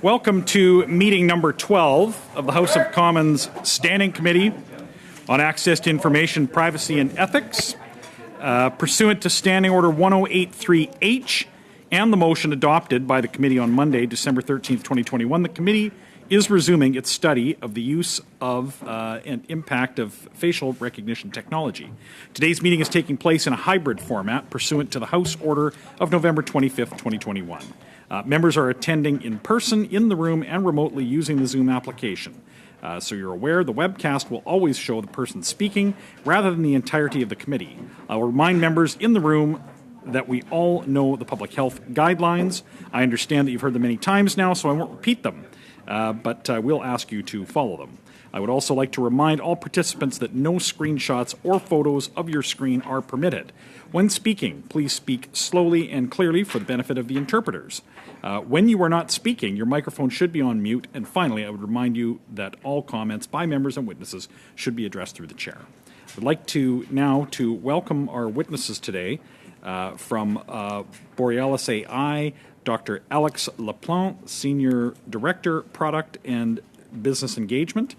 Welcome to meeting number 12 of the House of Commons Standing Committee on Access to Information, Privacy and Ethics. Pursuant to Standing Order 1083H and the motion adopted by the committee on Monday, December 13th, 2021, the committee is resuming its study of the use of and impact of facial recognition technology. Today's meeting is taking place in a hybrid format pursuant to the House Order of November 25th, 2021. Members are attending in person, in the room, and remotely using the Zoom application. So you're aware the webcast will always show the person speaking rather than the entirety of the committee. I'll remind members in the room that we all know the public health guidelines. I understand that you've heard them many times now, so I won't repeat them, but we'll ask you to follow them. I would also like to remind all participants that no screenshots or photos of your screen are permitted. When speaking, please speak slowly and clearly for the benefit of the interpreters. When you are not speaking, your microphone should be on mute. And finally, I would remind you that all comments by members and witnesses should be addressed through the chair. I'd like to now welcome our witnesses today from Borealis AI, Dr. Alex Laplante, Senior Director, Product and Business Engagement.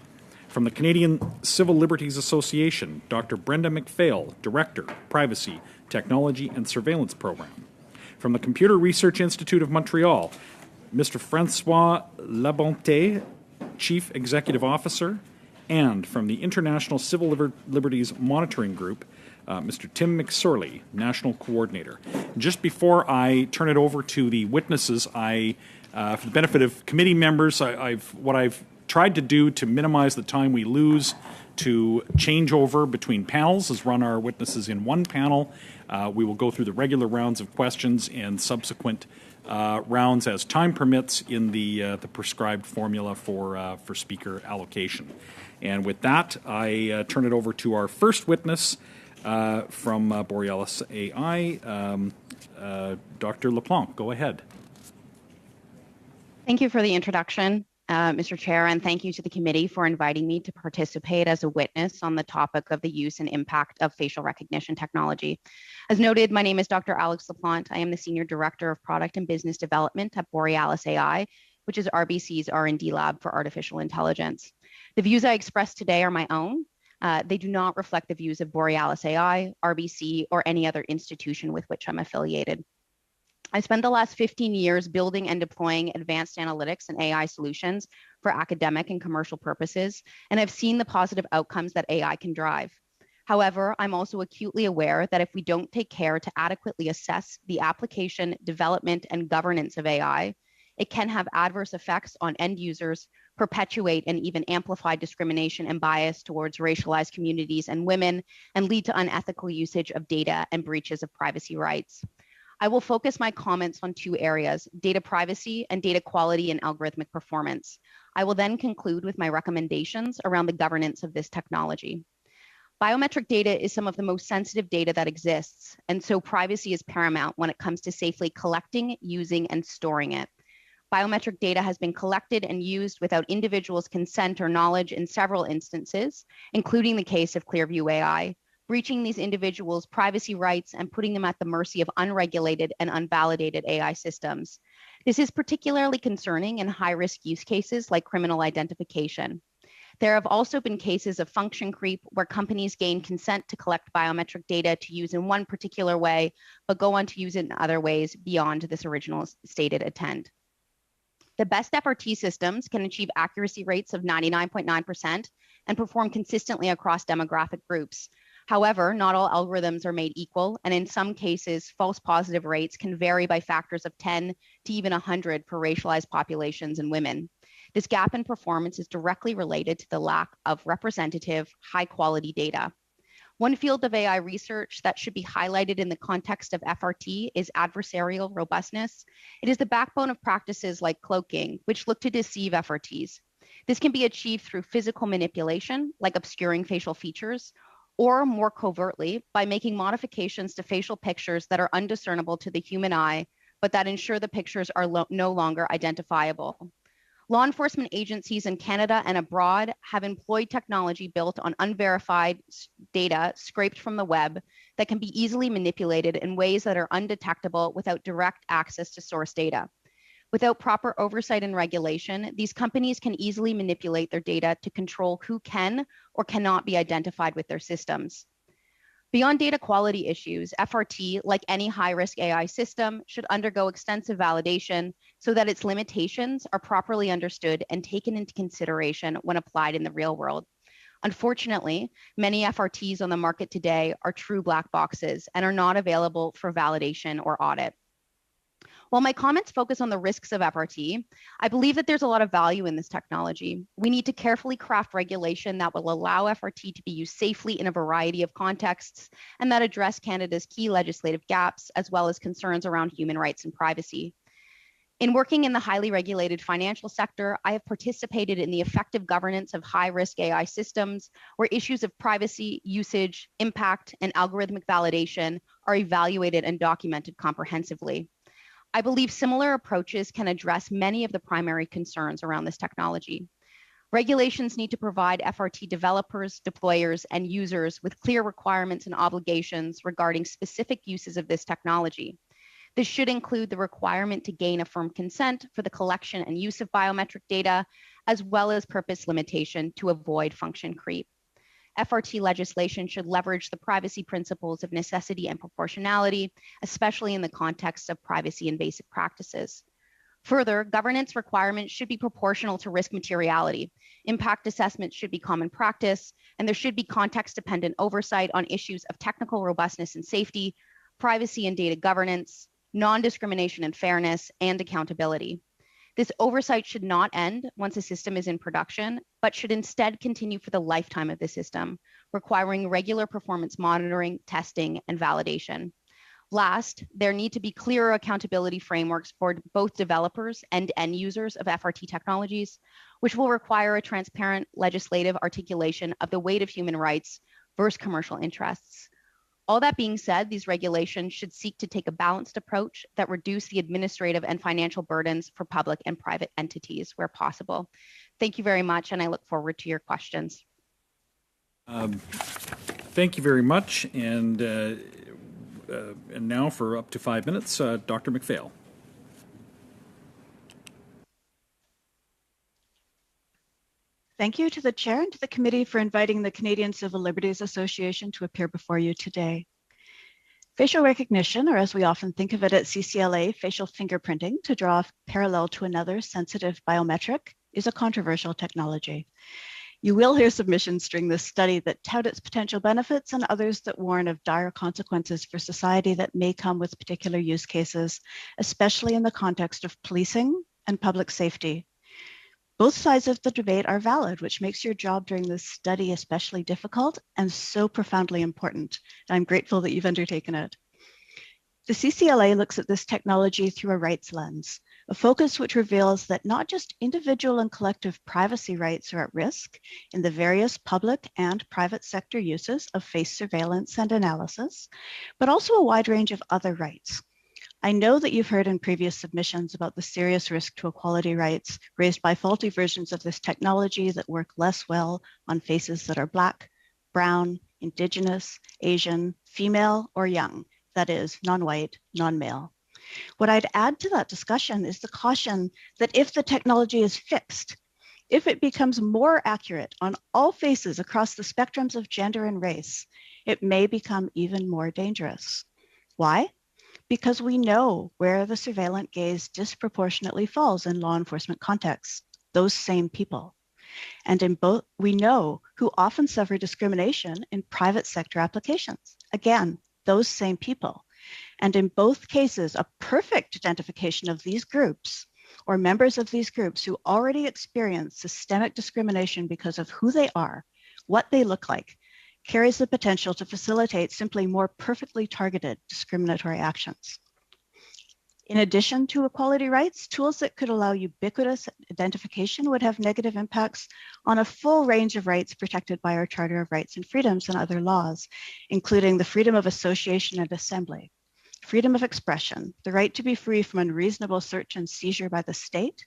From the Canadian Civil Liberties Association, Dr. Brenda McPhail, Director, Privacy, Technology and Surveillance Program. From the Computer Research Institute of Montreal, Mr. Francois Labonté, Chief Executive Officer. And from the International Civil Liberties Monitoring Group, Mr. Tim McSorley, National Coordinator. Just before I turn it over to the witnesses, for the benefit of committee members, what I've tried to do to minimize the time we lose to change over between panels is run our witnesses in one panel. We will go through the regular rounds of questions and subsequent rounds as time permits in the prescribed formula for speaker allocation. And with that, I turn it over to our first witness from Borealis AI, Dr. Laplante. Go ahead. Thank you for the introduction, Mr. Chair, and thank you to the committee for inviting me to participate as a witness on the topic of the use and impact of facial recognition technology. As noted, my name is Dr. Alex Laplante. I am the Senior Director of Product and Business Development at Borealis AI, which is RBC's R&D lab for artificial intelligence. The views I express today are my own. They do not reflect the views of Borealis AI, RBC, or any other institution with which I'm affiliated. I spent the last 15 years building and deploying advanced analytics and AI solutions for academic and commercial purposes, and I've seen the positive outcomes that AI can drive. However, I'm also acutely aware that if we don't take care to adequately assess the application, development, and governance of AI, it can have adverse effects on end users, perpetuate and even amplify discrimination and bias towards racialized communities and women, and lead to unethical usage of data and breaches of privacy rights. I will focus my comments on two areas: data privacy and data quality and algorithmic performance. I will then conclude with my recommendations around the governance of this technology. Biometric data is some of the most sensitive data that exists, and so privacy is paramount when it comes to safely collecting, using, and storing it. Biometric data has been collected and used without individuals' consent or knowledge in several instances, including the case of Clearview AI, breaching these individuals' privacy rights and putting them at the mercy of unregulated and unvalidated AI systems. This is particularly concerning in high-risk use cases like criminal identification. There have also been cases of function creep where companies gain consent to collect biometric data to use in one particular way, but go on to use it in other ways beyond this original stated intent. The best FRT systems can achieve accuracy rates of 99.9% and perform consistently across demographic groups. However, not all algorithms are made equal, and in some cases, false positive rates can vary by factors of 10 to even 100 for racialized populations and women. This gap in performance is directly related to the lack of representative, high-quality data. One field of AI research that should be highlighted in the context of FRT is adversarial robustness. It is the backbone of practices like cloaking, which look to deceive FRTs. This can be achieved through physical manipulation, like obscuring facial features, or more covertly, by making modifications to facial pictures that are undiscernible to the human eye, but that ensure the pictures are no longer identifiable. Law enforcement agencies in Canada and abroad have employed technology built on unverified data scraped from the web that can be easily manipulated in ways that are undetectable without direct access to source data. Without proper oversight and regulation, these companies can easily manipulate their data to control who can or cannot be identified with their systems. Beyond data quality issues, FRT, like any high-risk AI system, should undergo extensive validation so that its limitations are properly understood and taken into consideration when applied in the real world. Unfortunately, many FRTs on the market today are true black boxes and are not available for validation or audit. While my comments focus on the risks of FRT, I believe that there's a lot of value in this technology. We need to carefully craft regulation that will allow FRT to be used safely in a variety of contexts and that address Canada's key legislative gaps, as well as concerns around human rights and privacy. In working in the highly regulated financial sector, I have participated in the effective governance of high-risk AI systems where issues of privacy, usage, impact, and algorithmic validation are evaluated and documented comprehensively. I believe similar approaches can address many of the primary concerns around this technology. Regulations need to provide FRT developers, deployers, and users with clear requirements and obligations regarding specific uses of this technology. This should include the requirement to gain affirmed consent for the collection and use of biometric data, as well as purpose limitation to avoid function creep. FRT legislation should leverage the privacy principles of necessity and proportionality, especially in the context of privacy invasive practices. Further, governance requirements should be proportional to risk materiality. Impact assessments should be common practice, and there should be context-dependent oversight on issues of technical robustness and safety, privacy and data governance, non-discrimination and fairness, and accountability. This oversight should not end once a system is in production, but should instead continue for the lifetime of the system, requiring regular performance monitoring, testing, and validation. Last, there need to be clearer accountability frameworks for both developers and end users of FRT technologies, which will require a transparent legislative articulation of the weight of human rights versus commercial interests. All that being said, these regulations should seek to take a balanced approach that reduce the administrative and financial burdens for public and private entities where possible. Thank you very much, and I look forward to your questions. Thank you very much. And now for up to 5 minutes, Dr. McPhail. Thank you to the Chair and to the Committee for inviting the Canadian Civil Liberties Association to appear before you today. Facial recognition, or as we often think of it at CCLA, facial fingerprinting, to draw a parallel to another sensitive biometric, is a controversial technology. You will hear submissions during this study that tout its potential benefits and others that warn of dire consequences for society that may come with particular use cases, especially in the context of policing and public safety. Both sides of the debate are valid, which makes your job during this study especially difficult and so profoundly important. I'm grateful that you've undertaken it. The CCLA looks at this technology through a rights lens, a focus which reveals that not just individual and collective privacy rights are at risk in the various public and private sector uses of face surveillance and analysis, but also a wide range of other rights. I know that you've heard in previous submissions about the serious risk to equality rights raised by faulty versions of this technology that work less well on faces that are Black, brown, Indigenous, Asian, female, or young, that is, non-white, non-male. What I'd add to that discussion is the caution that if the technology is fixed, if it becomes more accurate on all faces across the spectrums of gender and race, it may become even more dangerous. Why? Because we know where the surveillant gaze disproportionately falls in law enforcement contexts, those same people. And in both, we know who often suffer discrimination in private sector applications. Again, those same people. And in both cases, a perfect identification of these groups or members of these groups who already experience systemic discrimination because of who they are, what they look like, carries the potential to facilitate simply more perfectly targeted discriminatory actions. In addition to equality rights, tools that could allow ubiquitous identification would have negative impacts on a full range of rights protected by our Charter of Rights and Freedoms and other laws, including the freedom of association and assembly, freedom of expression, the right to be free from unreasonable search and seizure by the state,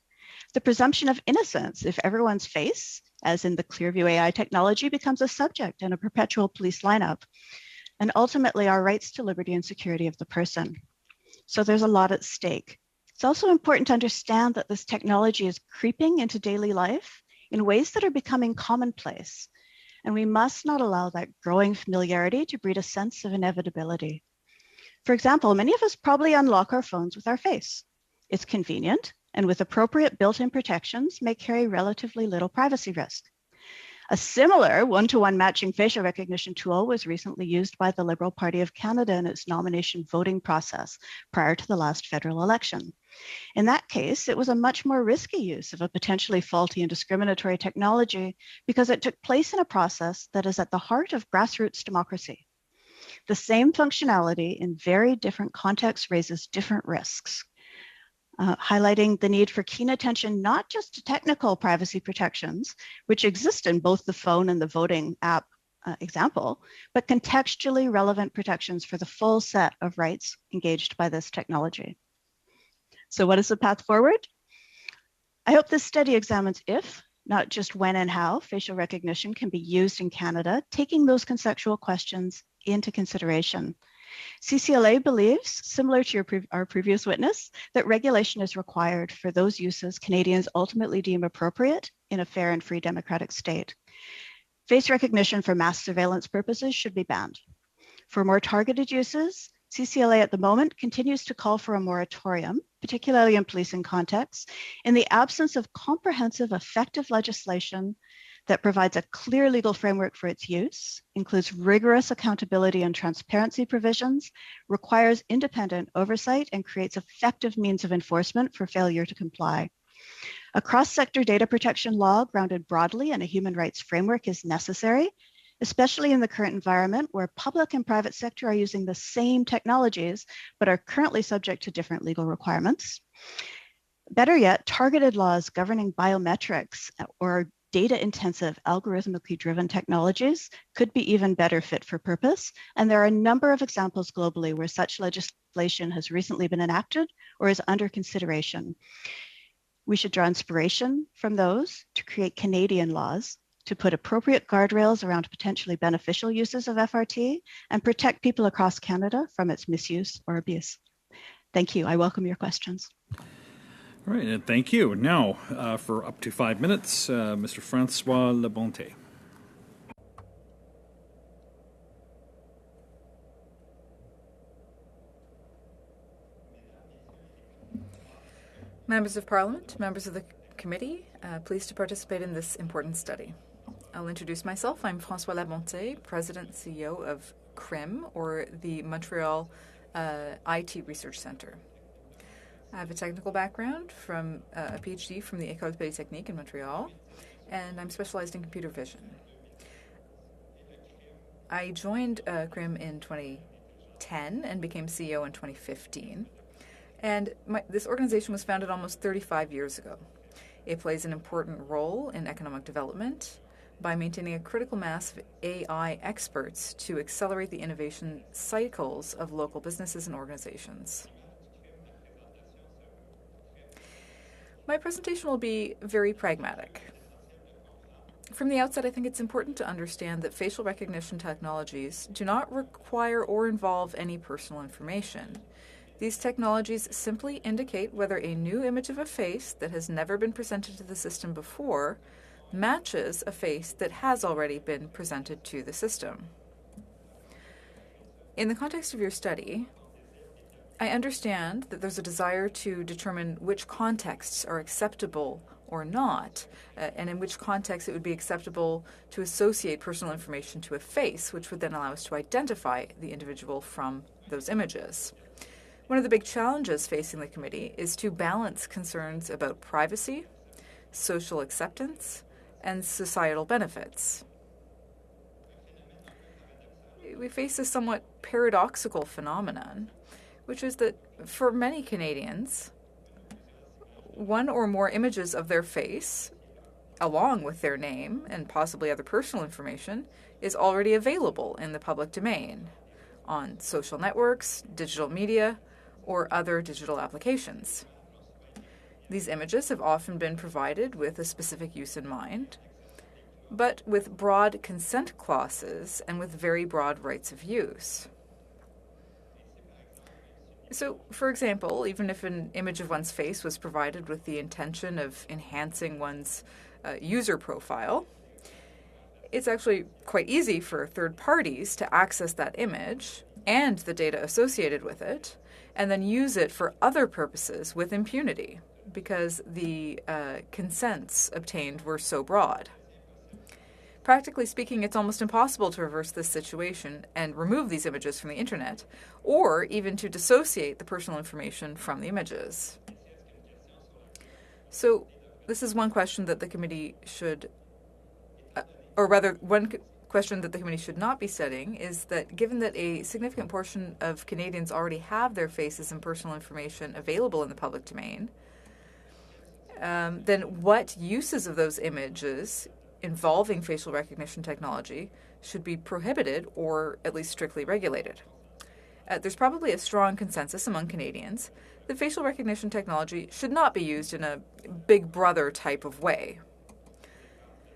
the presumption of innocence if everyone's face, as in the Clearview AI technology, becomes a subject in a perpetual police lineup, and ultimately our rights to liberty and security of the person. So there's a lot at stake. It's also important to understand that this technology is creeping into daily life in ways that are becoming commonplace, and we must not allow that growing familiarity to breed a sense of inevitability. For example, many of us probably unlock our phones with our face. It's convenient, and with appropriate built-in protections, may carry relatively little privacy risk. A similar one-to-one matching facial recognition tool was recently used by the Liberal Party of Canada in its nomination voting process prior to the last federal election. In that case, it was a much more risky use of a potentially faulty and discriminatory technology because it took place in a process that is at the heart of grassroots democracy. The same functionality in very different contexts raises different risks, highlighting the need for keen attention, not just to technical privacy protections, which exist in both the phone and the voting app example, but contextually relevant protections for the full set of rights engaged by this technology. So what is the path forward? I hope this study examines if, not just when and how, facial recognition can be used in Canada, taking those conceptual questions into consideration. CCLA believes, similar to our previous witness, that regulation is required for those uses Canadians ultimately deem appropriate in a fair and free democratic state. Face recognition for mass surveillance purposes should be banned. For more targeted uses, CCLA at the moment continues to call for a moratorium, particularly in policing contexts, in the absence of comprehensive, effective legislation that provides a clear legal framework for its use, includes rigorous accountability and transparency provisions, requires independent oversight, and creates effective means of enforcement for failure to comply. A cross-sector data protection law grounded broadly in a human rights framework is necessary, especially in the current environment where public and private sector are using the same technologies, but are currently subject to different legal requirements. Better yet, targeted laws governing biometrics or data-intensive, algorithmically driven technologies could be even better fit for purpose. And there are a number of examples globally where such legislation has recently been enacted or is under consideration. We should draw inspiration from those to create Canadian laws to put appropriate guardrails around potentially beneficial uses of FRT and protect people across Canada from its misuse or abuse. Thank you. I welcome your questions. All right, thank you. Now, for up to 5 minutes, Mr. Francois Lebonte. Members of Parliament, members of the committee, pleased to participate in this important study. I'll introduce myself. I'm Francois Lebonte, President and CEO of CRIM, or the Montreal IT Research Centre. I have a technical background from a PhD from the École Polytechnique in Montreal, and I'm specialized in computer vision. I joined CRIM in 2010 and became CEO in 2015. And this organization was founded almost 35 years ago. It plays an important role in economic development by maintaining a critical mass of AI experts to accelerate the innovation cycles of local businesses and organizations. My presentation will be very pragmatic. From the outset, I think it's important to understand that facial recognition technologies do not require or involve any personal information. These technologies simply indicate whether a new image of a face that has never been presented to the system before matches a face that has already been presented to the system. In the context of your study, I understand that there's a desire to determine which contexts are acceptable or not, and in which context it would be acceptable to associate personal information to a face, which would then allow us to identify the individual from those images. One of the big challenges facing the committee is to balance concerns about privacy, social acceptance, and societal benefits. We face a somewhat paradoxical phenomenon, which is that for many Canadians, one or more images of their face, along with their name and possibly other personal information, is already available in the public domain on social networks, digital media, or other digital applications. These images have often been provided with a specific use in mind, but with broad consent clauses and with very broad rights of use. So, for example, even if an image of one's face was provided with the intention of enhancing one's user profile, it's actually quite easy for third parties to access that image and the data associated with it, and then use it for other purposes with impunity, because the consents obtained were so broad. Practically speaking, it's almost impossible to reverse this situation and remove these images from the internet, or even to dissociate the personal information from the images. So this is one question that the committee should, or rather, one question that the committee should not be setting is that given that a significant portion of Canadians already have their faces and personal information available in the public domain, then what uses of those images involving facial recognition technology should be prohibited or at least strictly regulated? There's probably a strong consensus among Canadians that facial recognition technology should not be used in a Big Brother type of way,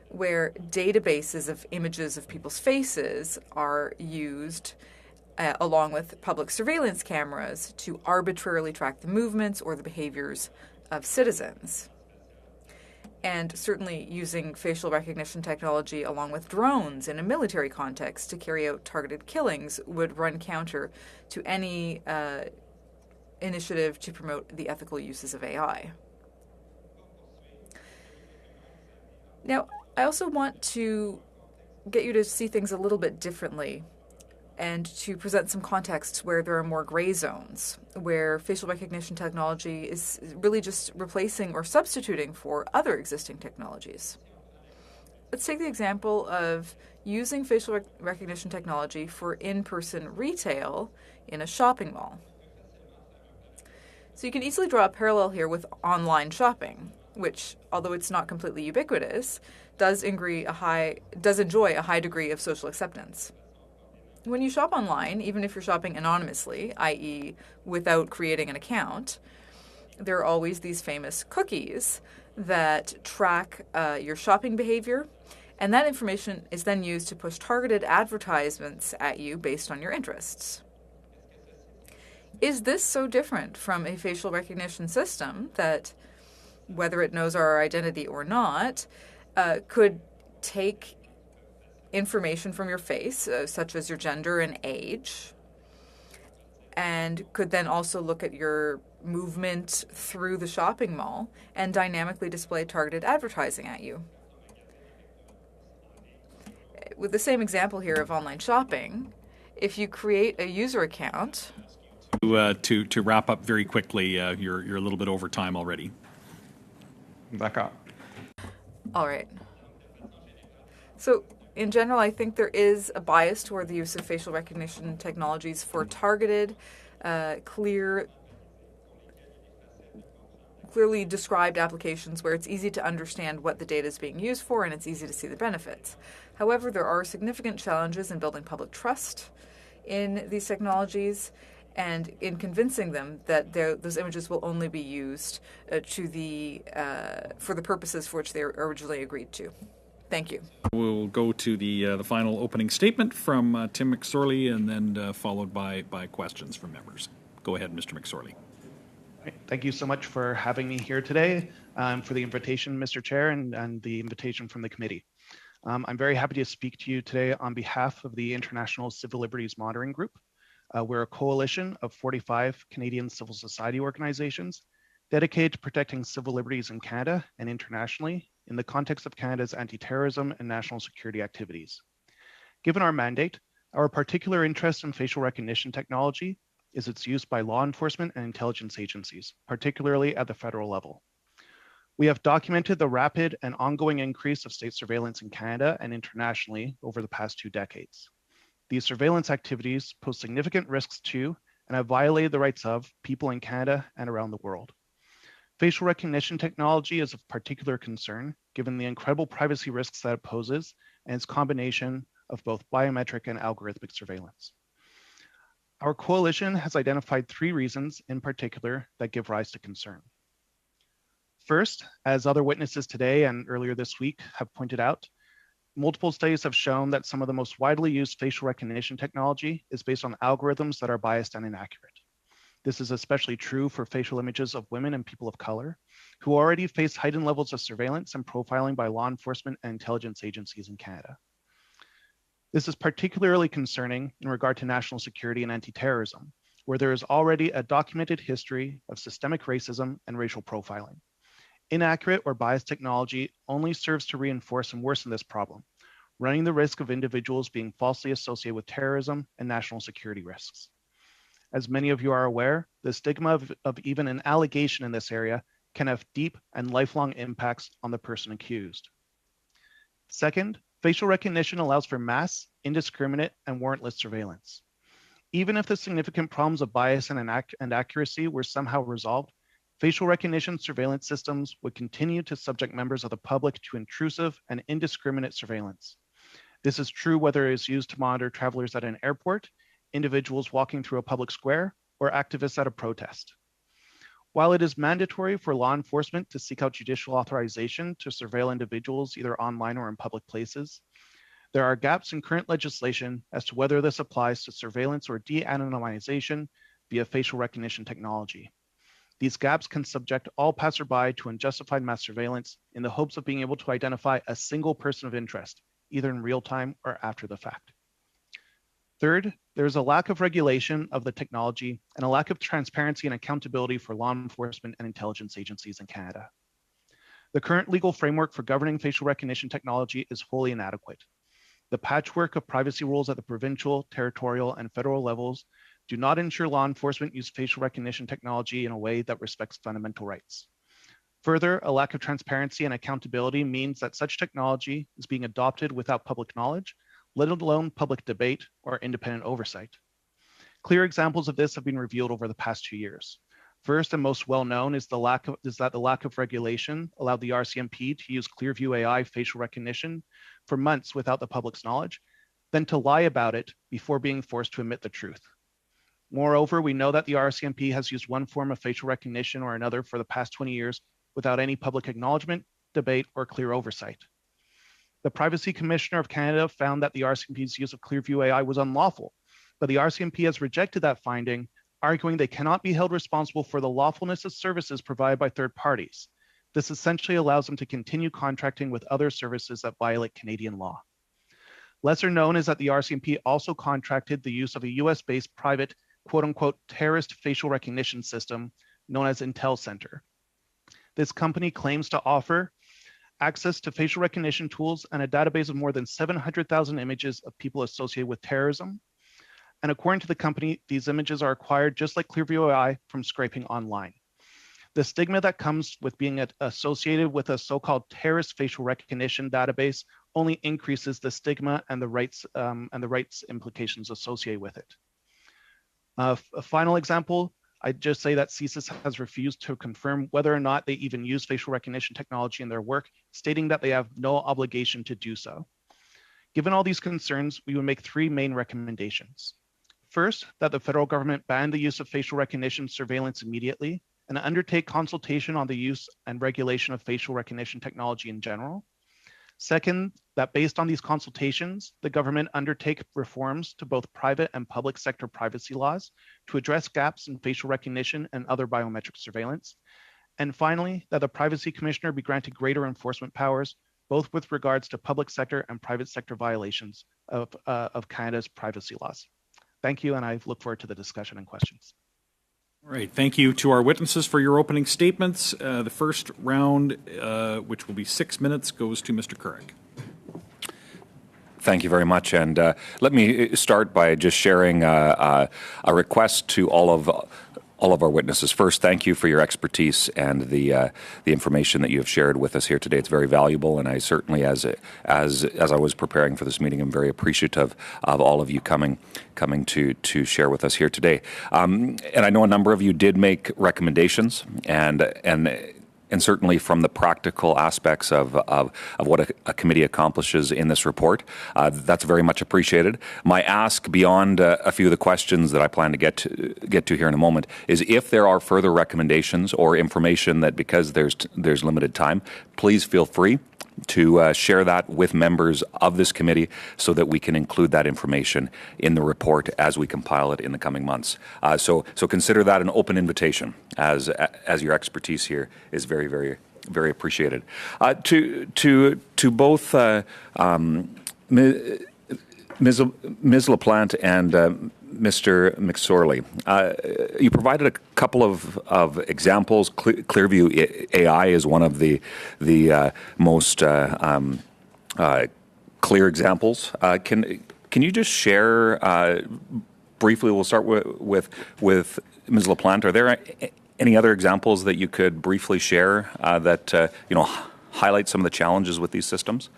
where databases of images of people's faces are used along with public surveillance cameras to arbitrarily track the movements or the behaviors of citizens. And certainly using facial recognition technology along with drones in a military context to carry out targeted killings would run counter to any initiative to promote the ethical uses of AI. Now, I also want to get you to see things a little bit differently and to present some contexts where there are more gray zones, where facial recognition technology is really just replacing or substituting for other existing technologies. Let's take the example of using facial recognition technology for in-person retail in a shopping mall. So you can easily draw a parallel here with online shopping, which, although it's not completely ubiquitous, does enjoy a high degree of social acceptance. When you shop online, even if you're shopping anonymously, i.e. without creating an account, there are always these famous cookies that track your shopping behavior, and that information is then used to push targeted advertisements at you based on your interests. Is this so different from a facial recognition system that, whether it knows our identity or not, could take information from your face, such as your gender and age, and could then also look at your movement through the shopping mall and dynamically display targeted advertising at you? With the same example here of online shopping, if you create a user account... To wrap up very quickly, you're a little bit over time already. Back up. All right. So, in general, I think there is a bias toward the use of facial recognition technologies for targeted, clearly described applications where it's easy to understand what the data is being used for and it's easy to see the benefits. However, there are significant challenges in building public trust in these technologies and in convincing them that those images will only be used for the purposes for which they were originally agreed to. Thank you. We'll go to the final opening statement from Tim McSorley, and then followed by questions from members. Go ahead, Mr. McSorley. Thank you so much for having me here today, for the invitation, Mr. Chair, and the invitation from the committee. I'm very happy to speak to you today on behalf of the International Civil Liberties Monitoring Group. We're a coalition of 45 Canadian civil society organizations dedicated to protecting civil liberties in Canada and internationally in the context of Canada's anti-terrorism and national security activities. Given our mandate, our particular interest in facial recognition technology is its use by law enforcement and intelligence agencies, particularly at the federal level. We have documented the rapid and ongoing increase of state surveillance in Canada and internationally over the past 2 decades. These surveillance activities pose significant risks to and have violated the rights of people in Canada and around the world. Facial recognition technology is of particular concern given the incredible privacy risks that it poses and its combination of both biometric and algorithmic surveillance. Our coalition has identified 3 reasons in particular that give rise to concern. First, as other witnesses today and earlier this week have pointed out, multiple studies have shown that some of the most widely used facial recognition technology is based on algorithms that are biased and inaccurate. This is especially true for facial images of women and people of color, who already face heightened levels of surveillance and profiling by law enforcement and intelligence agencies in Canada. This is particularly concerning in regard to national security and anti-terrorism, where there is already a documented history of systemic racism and racial profiling. Inaccurate or biased technology only serves to reinforce and worsen this problem, running the risk of individuals being falsely associated with terrorism and national security risks. As many of you are aware, the stigma of even an allegation in this area can have deep and lifelong impacts on the person accused. Second, facial recognition allows for mass, indiscriminate, and warrantless surveillance. Even if the significant problems of bias and accuracy were somehow resolved, facial recognition surveillance systems would continue to subject members of the public to intrusive and indiscriminate surveillance. This is true whether it is used to monitor travelers at an airport, individuals walking through a public square, or activists at a protest. While it is mandatory for law enforcement to seek out judicial authorization to surveil individuals either online or in public places, there are gaps in current legislation as to whether this applies to surveillance or de-anonymization via facial recognition technology. These gaps can subject all passerby to unjustified mass surveillance in the hopes of being able to identify a single person of interest, either in real time or after the fact. Third, there is a lack of regulation of the technology and a lack of transparency and accountability for law enforcement and intelligence agencies in Canada. The current legal framework for governing facial recognition technology is wholly inadequate. The patchwork of privacy rules at the provincial, territorial, and federal levels do not ensure law enforcement use facial recognition technology in a way that respects fundamental rights. Further, a lack of transparency and accountability means that such technology is being adopted without public knowledge, let alone public debate or independent oversight. Clear examples of this have been revealed over the past 2 years. First and most well known is that the lack of regulation allowed the RCMP to use Clearview AI facial recognition for months without the public's knowledge, then to lie about it before being forced to admit the truth. Moreover, we know that the RCMP has used one form of facial recognition or another for the past 20 years without any public acknowledgement, debate, or clear oversight. The Privacy Commissioner of Canada found that the RCMP's use of Clearview AI was unlawful, but the RCMP has rejected that finding, arguing they cannot be held responsible for the lawfulness of services provided by third parties. This essentially allows them to continue contracting with other services that violate Canadian law. Lesser known is that the RCMP also contracted the use of a US-based private quote-unquote terrorist facial recognition system known as Intel Center. This company claims to offer access to facial recognition tools and a database of more than 700,000 images of people associated with terrorism. And according to the company, these images are acquired just like Clearview AI from scraping online. The stigma that comes with being associated with a so-called terrorist facial recognition database only increases the stigma and the rights implications associated with it. A final example, I'd just say that CSIS has refused to confirm whether or not they even use facial recognition technology in their work, stating that they have no obligation to do so. Given all these concerns, we would make 3 main recommendations. First, that the federal government ban the use of facial recognition surveillance immediately and undertake consultation on the use and regulation of facial recognition technology in general. Second, that based on these consultations, the government undertake reforms to both private and public sector privacy laws to address gaps in facial recognition and other biometric surveillance. And finally, that the Privacy Commissioner be granted greater enforcement powers, both with regards to public sector and private sector violations of Canada's privacy laws. Thank you, and I look forward to the discussion and questions. All right, thank you to our witnesses for your opening statements. The first round, which will be 6 minutes, goes to Mr. Couric. Thank you very much, and let me start by just sharing a request to all of our witnesses. First, thank you for your expertise and the information that you have shared with us here today. It's very valuable, and I certainly, as I was preparing for this meeting, I'm very appreciative of all of you coming to share with us here today. And I know a number of you did make recommendations, and certainly from the practical aspects of what a committee accomplishes in this report. That's very much appreciated. My ask, beyond a few of the questions that I plan to get to here in a moment, is if there are further recommendations or information that, because there's limited time, please feel free to share that with members of this committee so that we can include that information in the report as we compile it in the coming months. So consider that an open invitation, as your expertise here is very, very, very appreciated. To both Ms. LaPlante and Mr. McSorley, you provided a couple of examples. Clearview AI is one of the most clear examples. Can you just share briefly? We'll start with Ms. LaPlante. Are there any other examples that you could briefly share that highlight some of the challenges with these systems?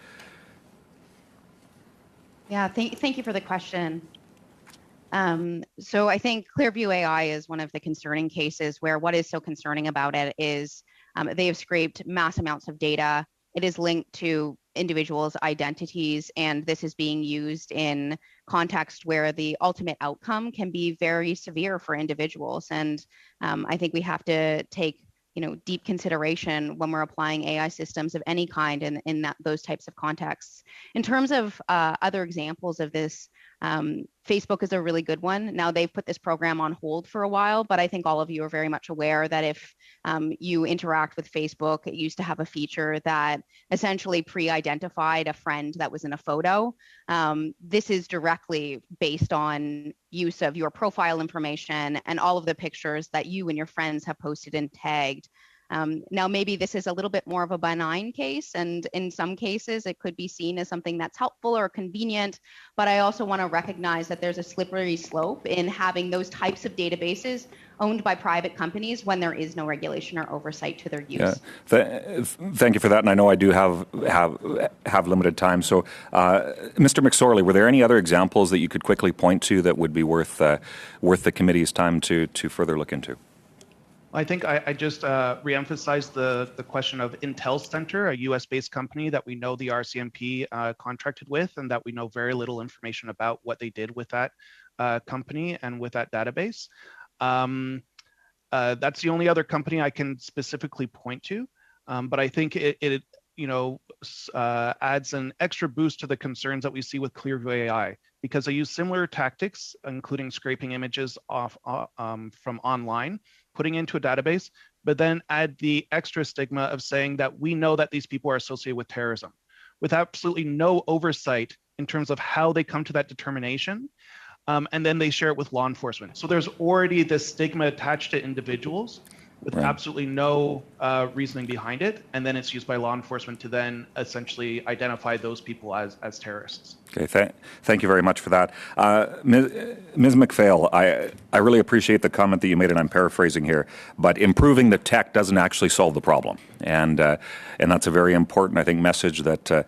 Yeah, thank you for the question. So I think Clearview AI is one of the concerning cases where what is so concerning about it is they have scraped mass amounts of data. It is linked to individuals' identities, and this is being used in context where the ultimate outcome can be very severe for individuals. And I think we have to take deep consideration when we're applying AI systems of any kind in those types of contexts. In terms of other examples of this, Facebook is a really good one. Now they've put this program on hold for a while, but I think all of you are very much aware that if you interact with Facebook, it used to have a feature that essentially pre-identified a friend that was in a photo. This is directly based on use of your profile information and all of the pictures that you and your friends have posted and tagged. Now, maybe this is a little bit more of a benign case, and in some cases it could be seen as something that's helpful or convenient, but I also want to recognize that there's a slippery slope in having those types of databases owned by private companies when there is no regulation or oversight to their use. Yeah. Thank you for that, and I know I do have limited time. So, Mr. McSorley, were there any other examples that you could quickly point to that would be worth the committee's time to further look into? I think I just reemphasized the question of Intel Center, a US-based company that we know the RCMP contracted with, and that we know very little information about what they did with that company and with that database. That's the only other company I can specifically point to, but I think it adds an extra boost to the concerns that we see with Clearview AI, because they use similar tactics, including scraping images off from online, putting into a database, but then add the extra stigma of saying that we know that these people are associated with terrorism, with absolutely no oversight in terms of how they come to that determination. And then they share it with law enforcement. So there's already this stigma attached to individuals with absolutely no reasoning behind it, and then it's used by law enforcement to then essentially identify those people as terrorists. Okay, thank you very much for that. Ms. McPhail, I really appreciate the comment that you made, and I'm paraphrasing here, but improving the tech doesn't actually solve the problem, and that's a very important, I think, message that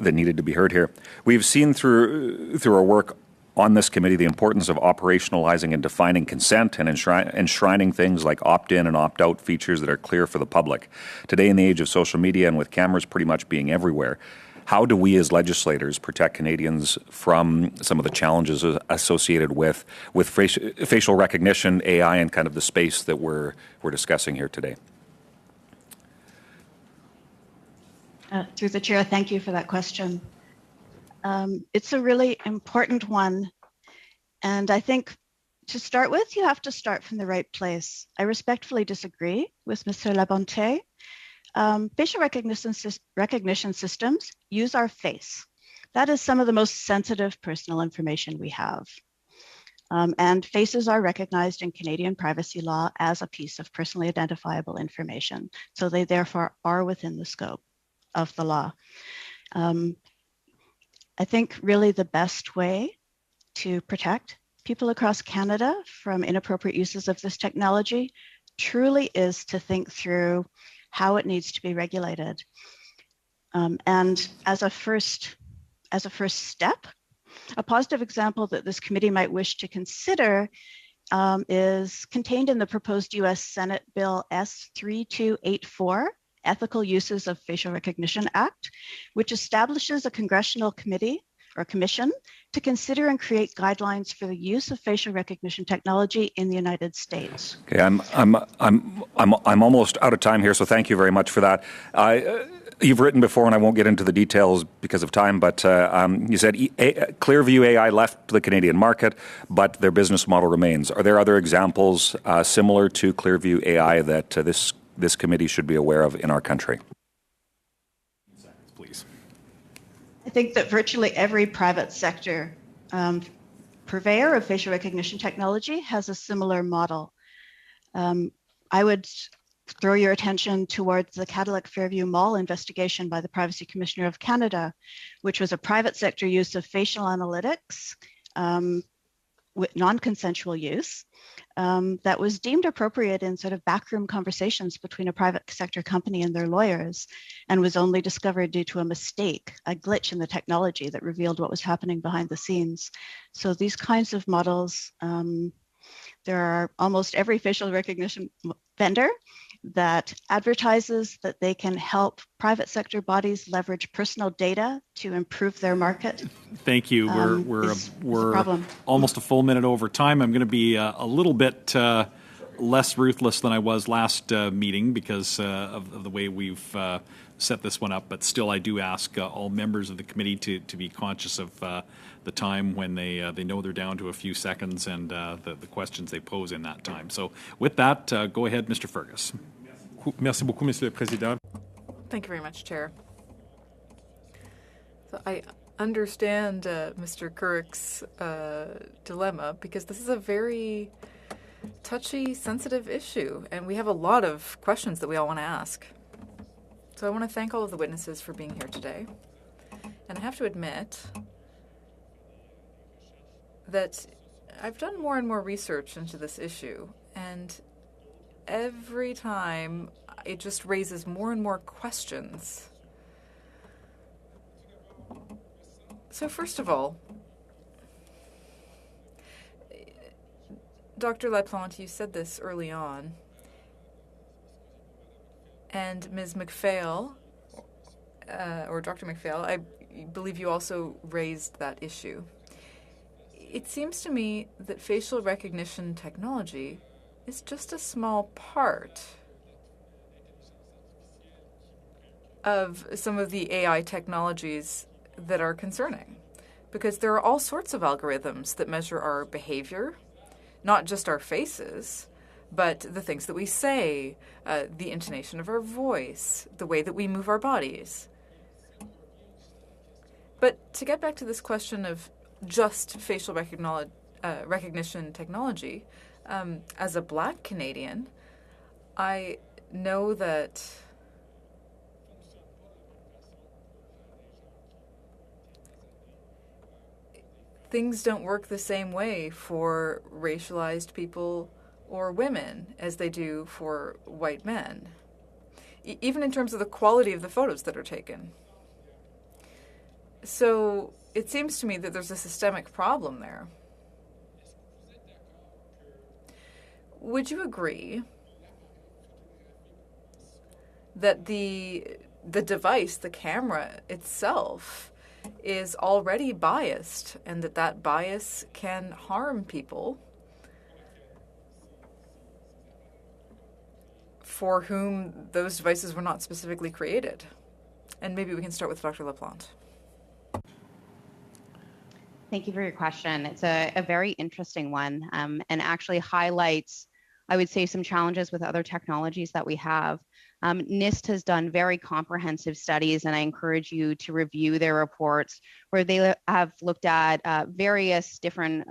needed to be heard here. We've seen through our work on this committee the importance of operationalizing and defining consent and enshrining things like opt-in and opt-out features that are clear for the public. Today, in the age of social media and with cameras pretty much being everywhere, how do we as legislators protect Canadians from some of the challenges associated with facial recognition, AI, and kind of the space that we're discussing here today? Through the chair, thank you for that question. It's a really important one. And I think to start with, you have to start from the right place. I respectfully disagree with Mr. LaPlante. Facial recognition systems use our face. That is some of the most sensitive personal information we have. And faces are recognized in Canadian privacy law as a piece of personally identifiable information. So they therefore are within the scope of the law. I think really the best way to protect people across Canada from inappropriate uses of this technology truly is to think through how it needs to be regulated. And as a first step, a positive example that this committee might wish to consider is contained in the proposed US Senate Bill S3284, Ethical Uses of Facial Recognition Act, which establishes a congressional committee or commission to consider and create guidelines for the use of facial recognition technology in the United States. Okay, I'm almost out of time here, so thank you very much for that. You've written before, and I won't get into the details because of time, but you said Clearview AI left the Canadian market, but their business model remains. Are there other examples similar to Clearview AI that this committee should be aware of in our country? Please. I think that virtually every private sector purveyor of facial recognition technology has a similar model. I would throw your attention towards the Cadillac Fairview Mall investigation by the Privacy Commissioner of Canada, which was a private sector use of facial analytics with non-consensual use that was deemed appropriate in sort of backroom conversations between a private sector company and their lawyers, and was only discovered due to a mistake, a glitch in the technology that revealed what was happening behind the scenes. So these kinds of models, there are almost every facial recognition vendor that advertises that they can help private sector bodies leverage personal data to improve their market. Thank you. We're almost a full minute over time. I'm going to be a little bit less ruthless than I was last meeting because of the way we've set this one up. But still, I do ask all members of the committee to be conscious of the time when they know they're down to a few seconds and the questions they pose in that time. So with that, go ahead, Mr. Fergus. Merci beaucoup, Monsieur le Président. Thank you very much, Chair. So I understand Mr. Courick's dilemma because this is a very touchy, sensitive issue, and we have a lot of questions that we all want to ask. So I want to thank all of the witnesses for being here today. And I have to admit that I've done more and more research into this issue, and every time it just raises more and more questions. So first of all, Dr. Laplante, you said this early on, and Ms. McPhail, or Dr. McPhail, I believe you also raised that issue. It seems to me that facial recognition technology is just a small part of some of the AI technologies that are concerning, because there are all sorts of algorithms that measure our behavior, not just our faces, but the things that we say, the intonation of our voice, the way that we move our bodies. But to get back to this question of just facial recognition technology, as a Black Canadian, I know that things don't work the same way for racialized people or women as they do for white men, even in terms of the quality of the photos that are taken. So it seems to me that there's a systemic problem there. Would you agree that the device, the camera itself, is already biased, and that bias can harm people for whom those devices were not specifically created? And maybe we can start with Dr. Laplante. Thank you for your question. It's a very interesting one, and actually highlights, I would say, some challenges with other technologies that we have. NIST has done very comprehensive studies, and I encourage you to review their reports where they have looked at various different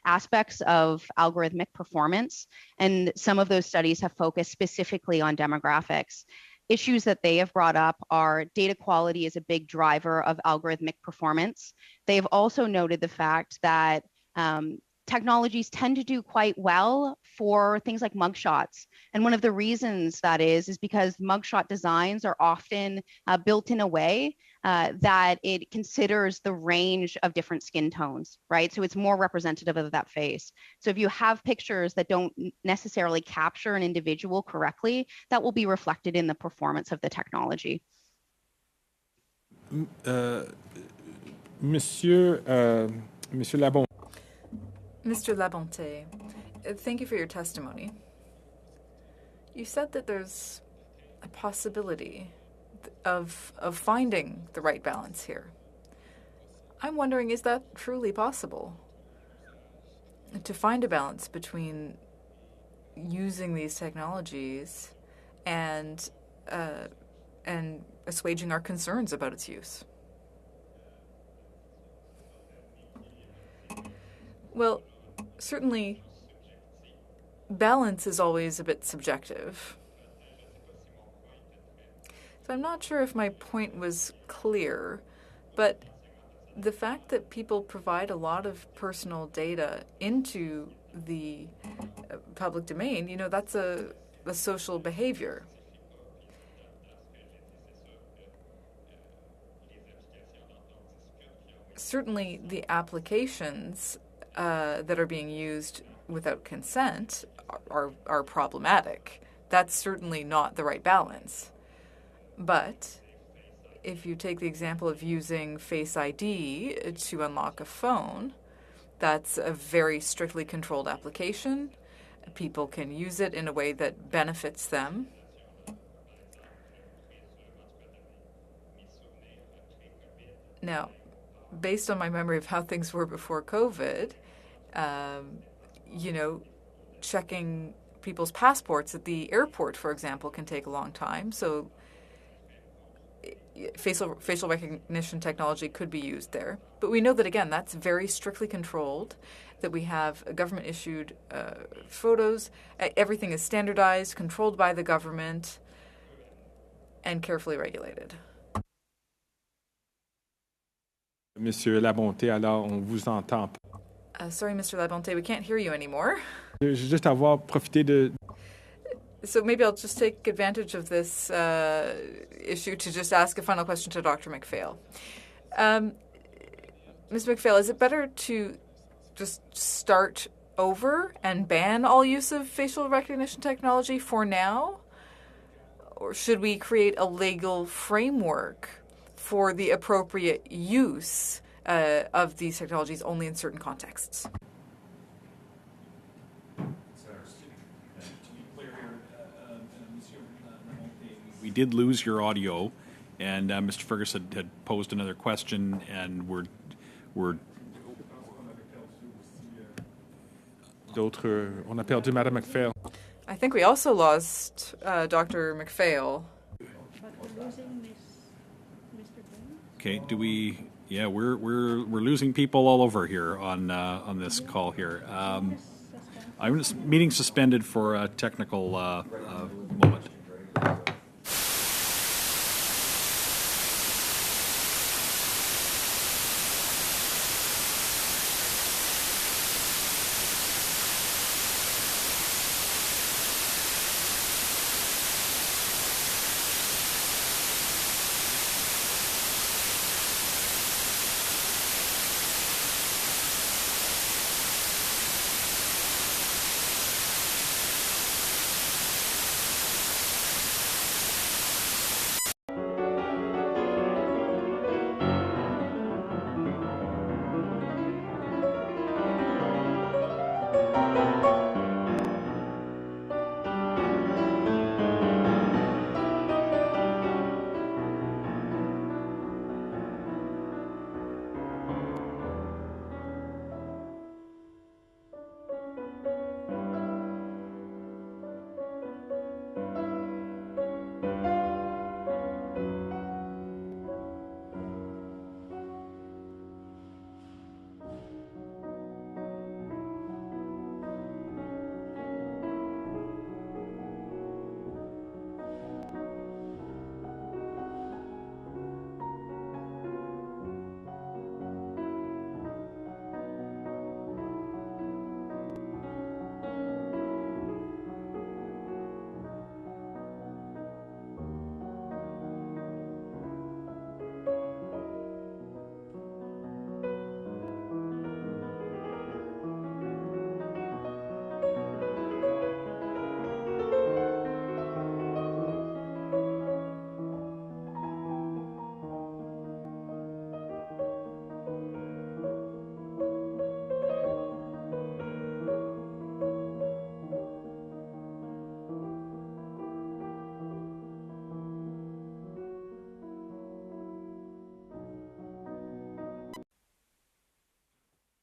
aspects of algorithmic performance. And some of those studies have focused specifically on demographics. Issues that they have brought up are data quality is a big driver of algorithmic performance. They've also noted the fact that technologies tend to do quite well for things like mugshots. And one of the reasons that is because mugshot designs are often built in a way that it considers the range of different skin tones, right? So it's more representative of that face. So if you have pictures that don't necessarily capture an individual correctly, that will be reflected in the performance of the technology. Monsieur Labon. Mr. Labonte, thank you for your testimony. You said that there's a possibility of finding the right balance here. I'm wondering, is that truly possible? To find a balance between using these technologies and assuaging our concerns about its use. Well, certainly, balance is always a bit subjective. So I'm not sure if my point was clear, but the fact that people provide a lot of personal data into the public domain, that's a social behavior. Certainly, the applications that are being used without consent are problematic. That's certainly not the right balance. But if you take the example of using Face ID to unlock a phone, that's a very strictly controlled application. People can use it in a way that benefits them. Now, based on my memory of how things were before COVID, checking people's passports at the airport, for example, can take a long time. So facial recognition technology could be used there. But we know that, again, that's very strictly controlled, that we have government-issued photos. Everything is standardized, controlled by the government, and carefully regulated. Monsieur Labonté, alors on vous entend pas. Sorry, Mr. Labonté, we can't hear you anymore. Je vais juste avoir profité de... So maybe I'll just take advantage of this issue to just ask a final question to Dr. McPhail. Ms. McPhail, is it better to just start over and ban all use of facial recognition technology for now? Or should we create a legal framework for the appropriate use of these technologies only in certain contexts? We did lose your audio, and Mr. Ferguson had posed another question, and we're D'autres, on a perdu Madame McPhail. I think we also lost Dr. McPhail. okay. Do we? Yeah, we're losing people all over here on this call here. Meeting suspended for a technical moment.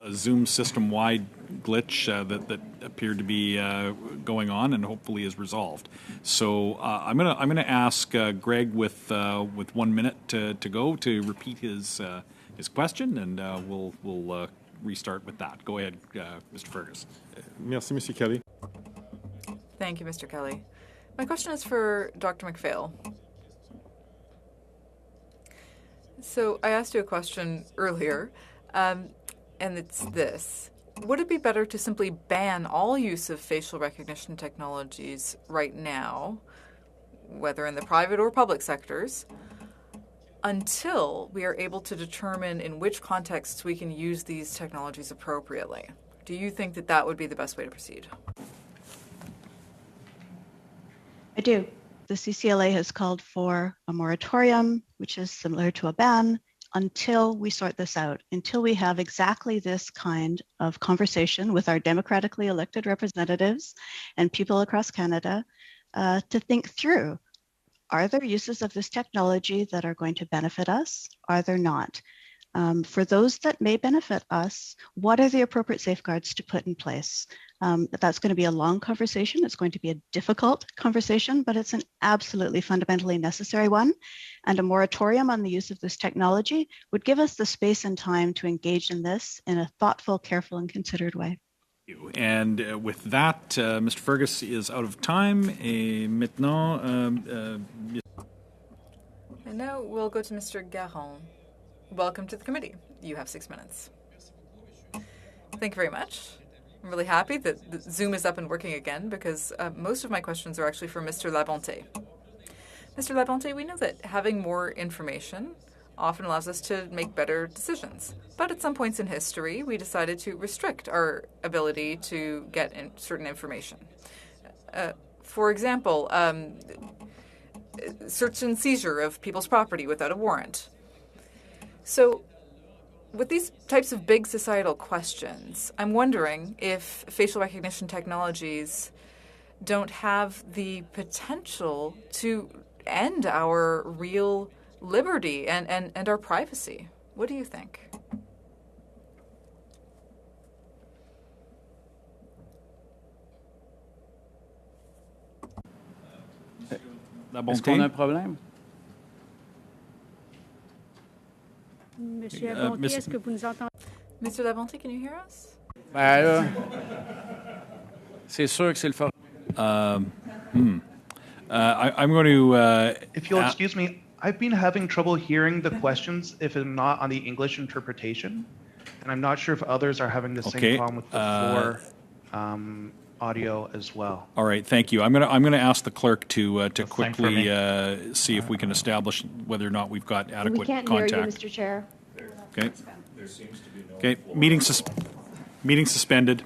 a Zoom system-wide glitch that appeared to be going on, and hopefully is resolved. So I'm gonna ask Greg with 1 minute to go to repeat his question, and we'll restart with that. Go ahead, Mr. Fergus. Merci, Monsieur Kelly. Thank you, Mr. Kelly. My question is for Dr. McPhail. So I asked you a question earlier, and it's this. Would it be better to simply ban all use of facial recognition technologies right now, whether in the private or public sectors, until we are able to determine in which contexts we can use these technologies appropriately? Do you think that that would be the best way to proceed? I do. The CCLA has called for a moratorium, which is similar to a ban, until we sort this out, until we have exactly this kind of conversation with our democratically elected representatives and people across Canada to think through, are there uses of this technology that are going to benefit us? Are there not? For those that may benefit us, what are the appropriate safeguards to put in place? That's going to be a long conversation. It's going to be a difficult conversation, but it's an absolutely fundamentally necessary one. And a moratorium on the use of this technology would give us the space and time to engage in this in a thoughtful, careful, and considered way. And with that, Mr. Fergus is out of time. Et maintenant, And now we'll go to Mr. Garon. Welcome to the committee. You have 6 minutes. Thank you very much. I'm really happy that Zoom is up and working again, because most of my questions are actually for Mr. Labonte. Mr. Labonte, we know that having more information often allows us to make better decisions. But at some points in history, we decided to restrict our ability to get certain information. For example, search and seizure of people's property without a warrant. So with these types of big societal questions, I'm wondering if facial recognition technologies don't have the potential to end our real liberty and our privacy. What do you think? Est-ce qu'on a un problème? Monsieur Labonte, est-ce que vous nous entendez? Mr. Labonte, can you hear us? Ben là, c'est sûr que c'est le fort. I'm going to... If you'll excuse me, I've been having trouble hearing the questions if I'm not on the English interpretation, and I'm not sure if others are having the same problem with the floor audio as well. All right, thank you. I'm gonna ask the clerk to quickly see if we can establish whether or not we've got adequate contact. We can't hear you, Mr. Chair. Okay. There seems to be no. Okay. Meeting suspended.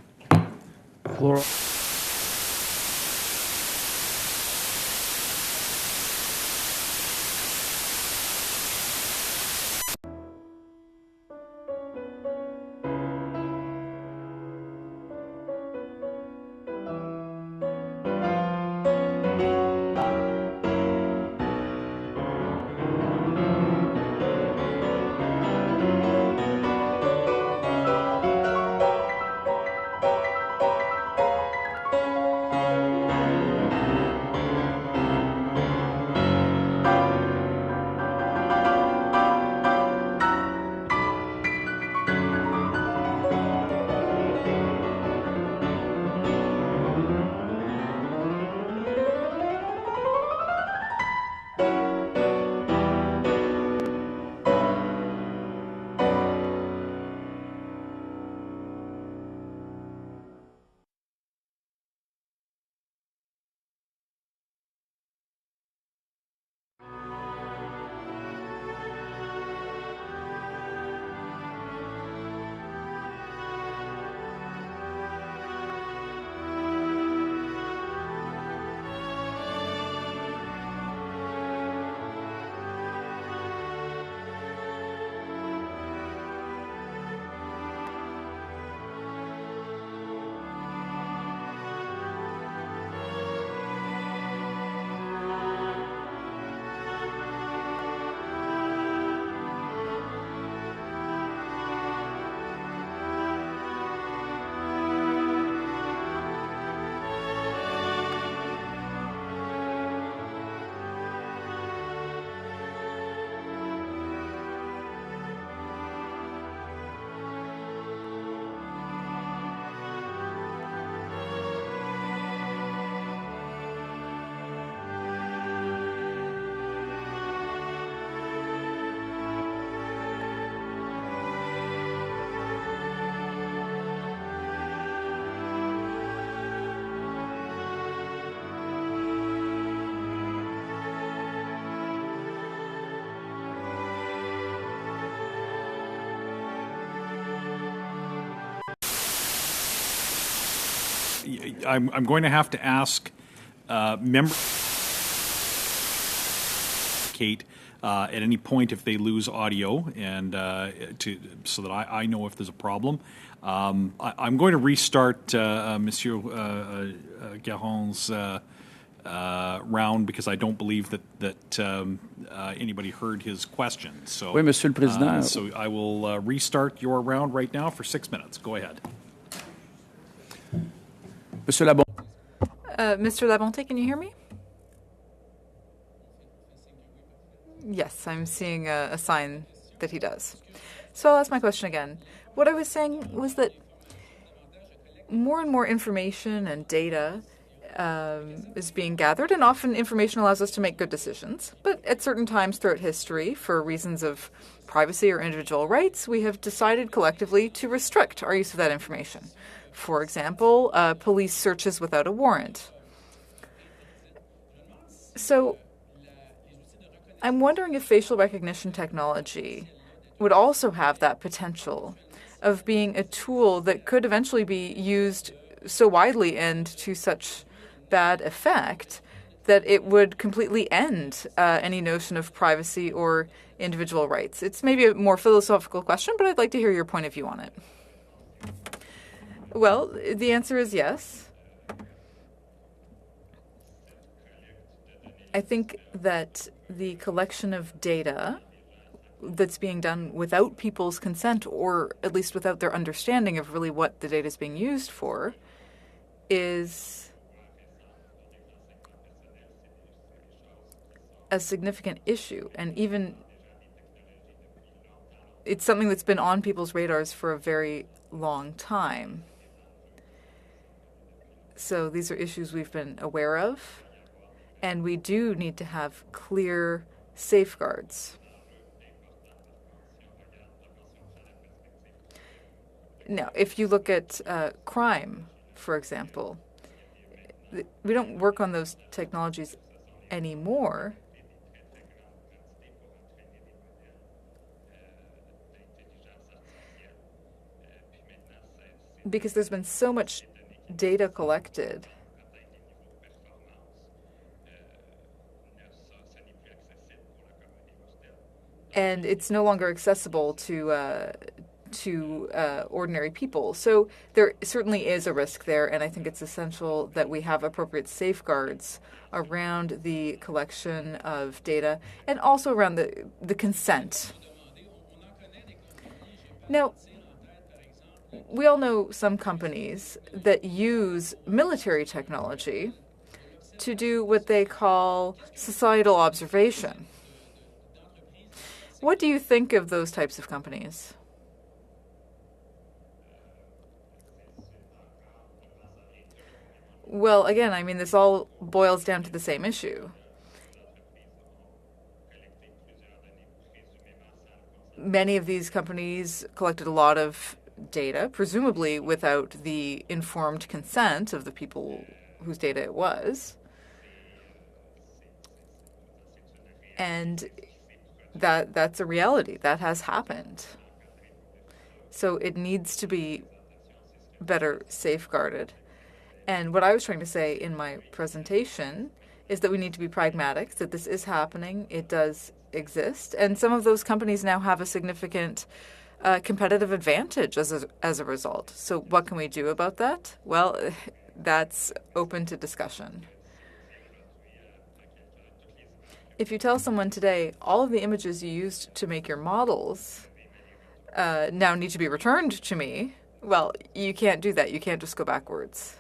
I'm going to have to ask members Kate at any point if they lose audio, and so that I know if there's a problem. I'm going to restart Monsieur Garon's round because I don't believe that anybody heard his question. So, Oui, Monsieur le Président. So I will restart your round right now for 6 minutes. Go ahead. Monsieur Labonte. Mr. Labonte, can you hear me? Yes, I'm seeing a sign that he does. So I'll ask my question again. What I was saying was that more and more information and data is being gathered, and often information allows us to make good decisions. But at certain times throughout history, for reasons of privacy or individual rights, we have decided collectively to restrict our use of that information. For example, police searches without a warrant. So I'm wondering if facial recognition technology would also have that potential of being a tool that could eventually be used so widely and to such bad effect that it would completely end any notion of privacy or individual rights. It's maybe a more philosophical question, but I'd like to hear your point of view on it. Well, the answer is yes. I think that the collection of data that's being done without people's consent, or at least without their understanding of really what the data is being used for, is a significant issue. And even it's something that's been on people's radars for a very long time. So these are issues we've been aware of, and we do need to have clear safeguards. Now, if you look at crime, for example, we don't work on those technologies anymore because there's been so much data collected. And it's no longer accessible to ordinary people. So there certainly is a risk there, and I think it's essential that we have appropriate safeguards around the collection of data and also around the consent. Now, we all know some companies that use military technology to do what they call societal observation. What do you think of those types of companies? Well, again, I mean, this all boils down to the same issue. Many of these companies collected a lot of data, presumably without the informed consent of the people whose data it was. And that's a reality. That has happened. So it needs to be better safeguarded. And what I was trying to say in my presentation is that we need to be pragmatic, that this is happening, it does exist, and some of those companies now have a significant competitive advantage as a result. So what can we do about that? Well, that's open to discussion. If you tell someone today all of the images you used to make your models now need to be returned to me, well, you can't do that. You can't just go backwards.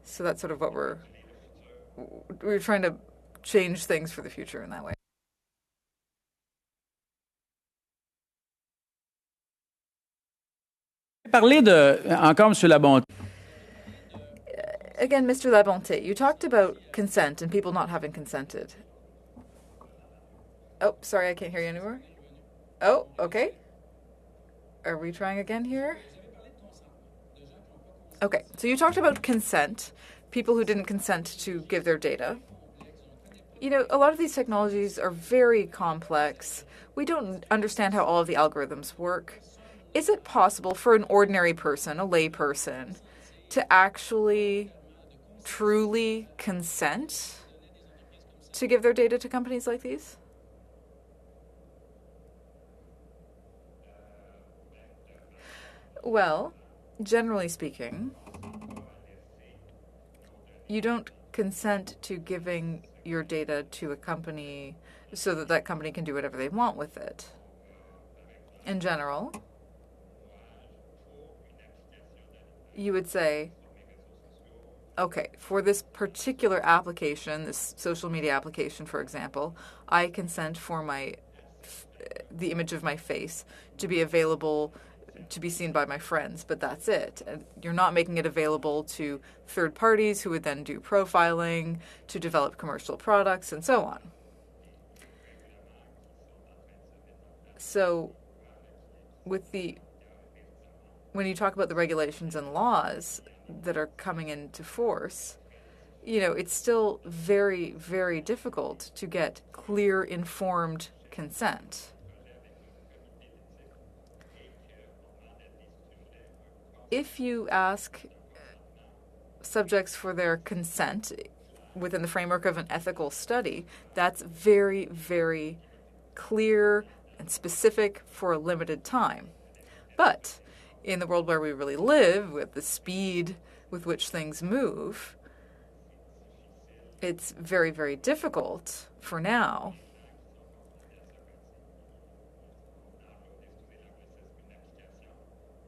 So that's sort of what we're trying to change things for the future in that way. Encore, Monsieur Labonte. Again, Mr. Labonte, you talked about consent and people not having consented. Oh, sorry, I can't hear you anymore. Oh, okay. Are we trying again here? Okay, so you talked about consent, people who didn't consent to give their data. You know, a lot of these technologies are very complex. We don't understand how all of the algorithms work. Is it possible for an ordinary person, a lay person, to actually truly consent to give their data to companies like these? Well, generally speaking, you don't consent to giving your data to a company so that that company can do whatever they want with it. In general, you would say, okay, for this particular application, this social media application, for example, I consent for the image of my face to be available to be seen by my friends, but that's it. And you're not making it available to third parties who would then do profiling, to develop commercial products, and so on. So when you talk about the regulations and laws that are coming into force, it's still very, very difficult to get clear, informed consent. If you ask subjects for their consent within the framework of an ethical study, that's very, very clear and specific for a limited time. But in the world where we really live, with the speed with which things move, it's very, very difficult for now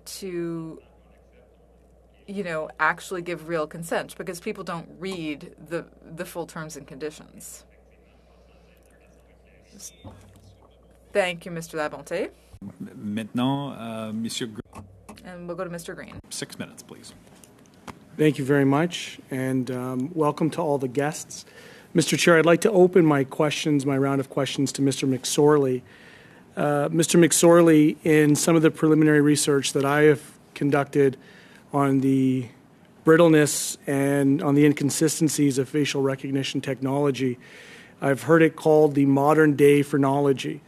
to actually give real consent, because people don't read the full terms and conditions. Thank you, Mr. Labonte. Maintenant, Monsieur And we'll go to Mr. Green. 6 minutes, please. Thank you very much, and welcome to all the guests. Mr. Chair, I'd like to open my round of questions to Mr. McSorley. Mr. McSorley, in some of the preliminary research that I have conducted on the brittleness and on the inconsistencies of facial recognition technology, I've heard it called the modern day phrenology.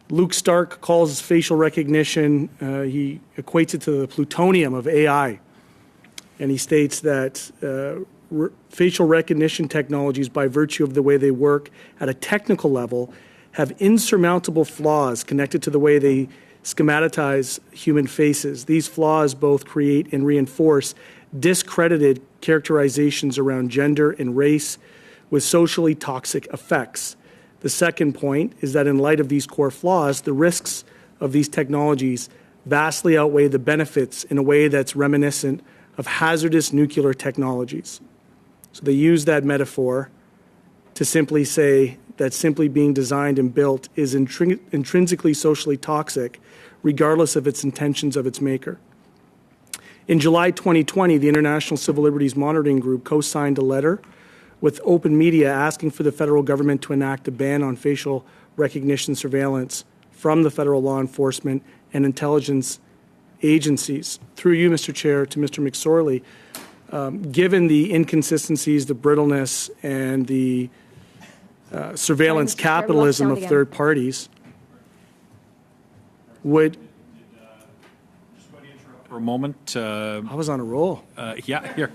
Luke Stark calls facial recognition, he equates it to the plutonium of AI. And he states that facial recognition technologies, by virtue of the way they work at a technical level, have insurmountable flaws connected to the way they schematize human faces. These flaws both create and reinforce discredited characterizations around gender and race with socially toxic effects. The second point is that in light of these core flaws, the risks of these technologies vastly outweigh the benefits in a way that's reminiscent of hazardous nuclear technologies. So they use that metaphor to simply say that simply being designed and built is intrinsically socially toxic, regardless of its intentions of its maker. In July 2020, the International Civil Liberties Monitoring Group co-signed a letter with Open Media asking for the federal government to enact a ban on facial recognition surveillance from the federal law enforcement and intelligence agencies. Through you, Mr. Chair, to Mr. McSorley, given the inconsistencies, the brittleness, and the surveillance capitalism of third parties, would... For a moment. I was on a roll. Yeah, you're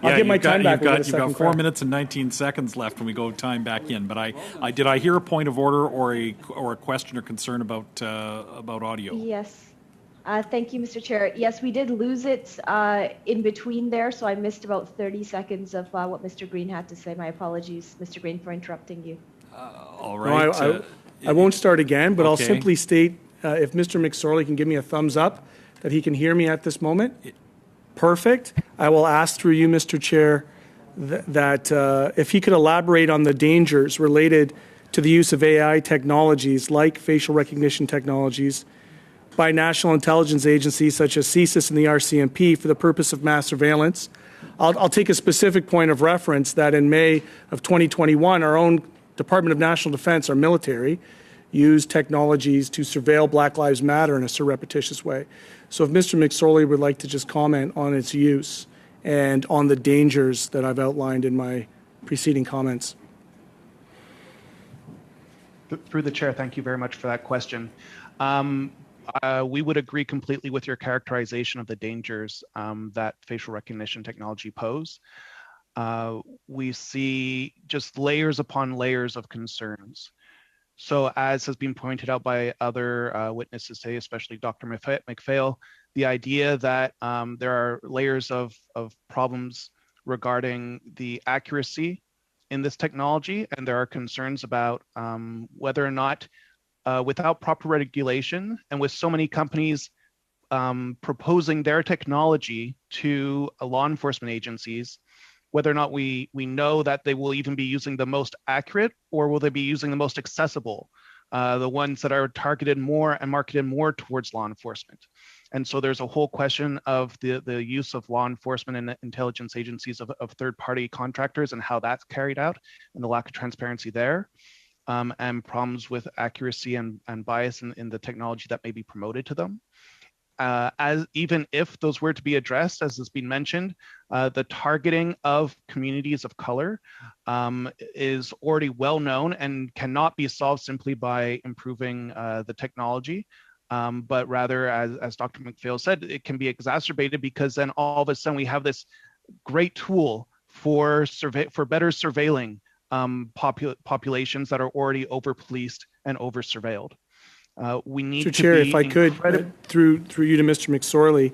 I'll get my time back. You've got 4 minutes and 19 seconds left when we go time back in. But did I hear a point of order or a question or concern about audio? Yes. Thank you, Mr. Chair. Yes, we did lose it in between there, so I missed about 30 seconds of what Mr. Green had to say. My apologies, Mr. Green, for interrupting you. All right. No, I won't start again, but okay. I'll simply state if Mr. McSorley can give me a thumbs up that he can hear me at this moment. Perfect. I will ask through you, Mr. Chair, that if he could elaborate on the dangers related to the use of AI technologies like facial recognition technologies by national intelligence agencies such as CSIS and the RCMP for the purpose of mass surveillance. I'll take a specific point of reference that in May of 2021, our own Department of National Defense, our military, used technologies to surveil Black Lives Matter in a surreptitious way. So if Mr. McSorley would like to just comment on its use and on the dangers that I've outlined in my preceding comments. Through the chair, thank you very much for that question. We would agree completely with your characterization of the dangers that facial recognition technology pose. We see just layers upon layers of concerns. So as has been pointed out by other witnesses today, especially Dr. McPhail, the idea that there are layers of problems regarding the accuracy in this technology, and there are concerns about whether or not without proper regulation and with so many companies proposing their technology to law enforcement agencies, whether or not we know that they will even be using the most accurate, or will they be using the most accessible, the ones that are targeted more and marketed more towards law enforcement. And so there's a whole question of the use of law enforcement and intelligence agencies of third-party contractors and how that's carried out, and the lack of transparency there, and problems with accuracy and bias in the technology that may be promoted to them. As even if those were to be addressed, as has been mentioned, the targeting of communities of color is already well known and cannot be solved simply by improving the technology, but rather, as Dr. McPhail said, it can be exacerbated because then all of a sudden we have this great tool for better surveilling populations that are already over-policed and over-surveilled. We need Mr. Chair, if I could, through you to Mr. McSorley,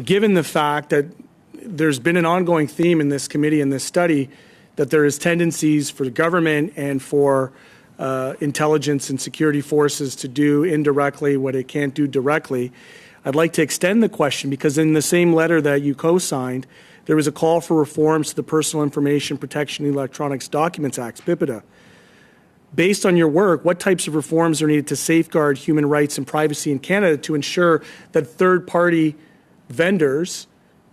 given the fact that there's been an ongoing theme in this committee and this study that there is tendencies for the government and for intelligence and security forces to do indirectly what it can't do directly, I'd like to extend the question, because in the same letter that you co-signed, there was a call for reforms to the Personal Information Protection and Electronics Documents Act, PIPEDA. Based on your work, what types of reforms are needed to safeguard human rights and privacy in Canada to ensure that third-party vendors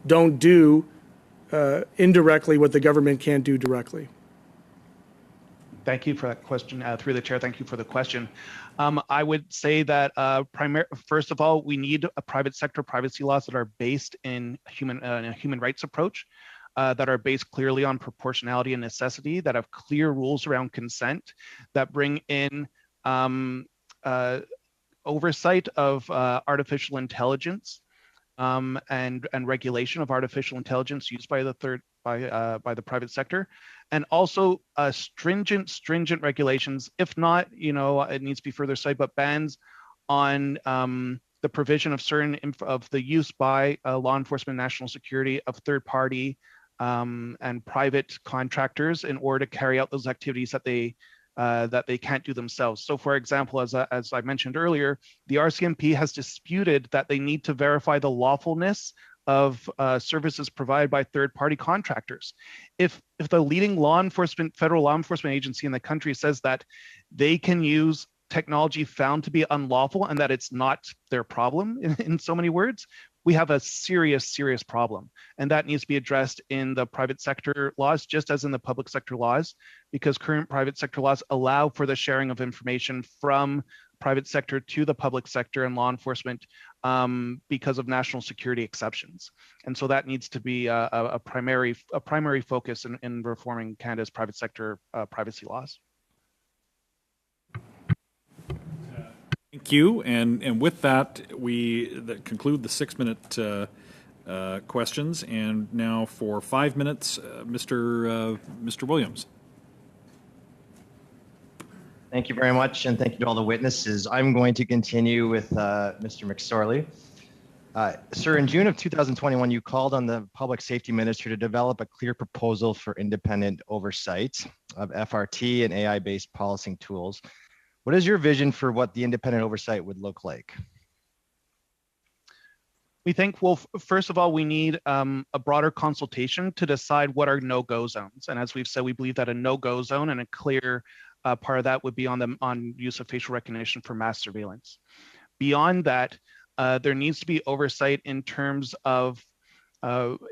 don't do indirectly what the government can't do directly? Thank you for that question. Through the chair, thank you for the question. I would say that first of all, we need a private sector privacy laws that are based in a human rights approach, that are based clearly on proportionality and necessity, that have clear rules around consent, that bring in oversight of artificial intelligence and regulation of artificial intelligence used by the private sector, and also stringent regulations. If not, it needs to be further studied, but bans on the provision of certain of the use by law enforcement and national security of third-party and private contractors in order to carry out those activities that they can't do themselves. So, for example, as I mentioned earlier, the RCMP has disputed that they need to verify the lawfulness of services provided by third-party contractors. If the leading federal law enforcement agency in the country says that they can use technology found to be unlawful and that it's not their problem, in so many words, we have a serious problem. And that needs to be addressed in the private sector laws, just as in the public sector laws, because current private sector laws allow for the sharing of information from private sector to the public sector and law enforcement because of national security exceptions. And so that needs to be a primary focus in reforming Canada's private sector privacy laws. Thank you. And with that, we conclude the 6-minute questions. And now for 5 minutes, Mr. Williams. Thank you very much, and thank you to all the witnesses. I'm going to continue with Mr. McSorley. Sir, in June of 2021, you called on the Public Safety Minister to develop a clear proposal for independent oversight of FRT and AI-based policing tools. What is your vision for what the independent oversight would look like? We think, well, first of all, we need a broader consultation to decide what are no-go zones. And as we've said, we believe that a no-go zone and a clear part of that would be on use of facial recognition for mass surveillance. Beyond that, there needs to be oversight in terms of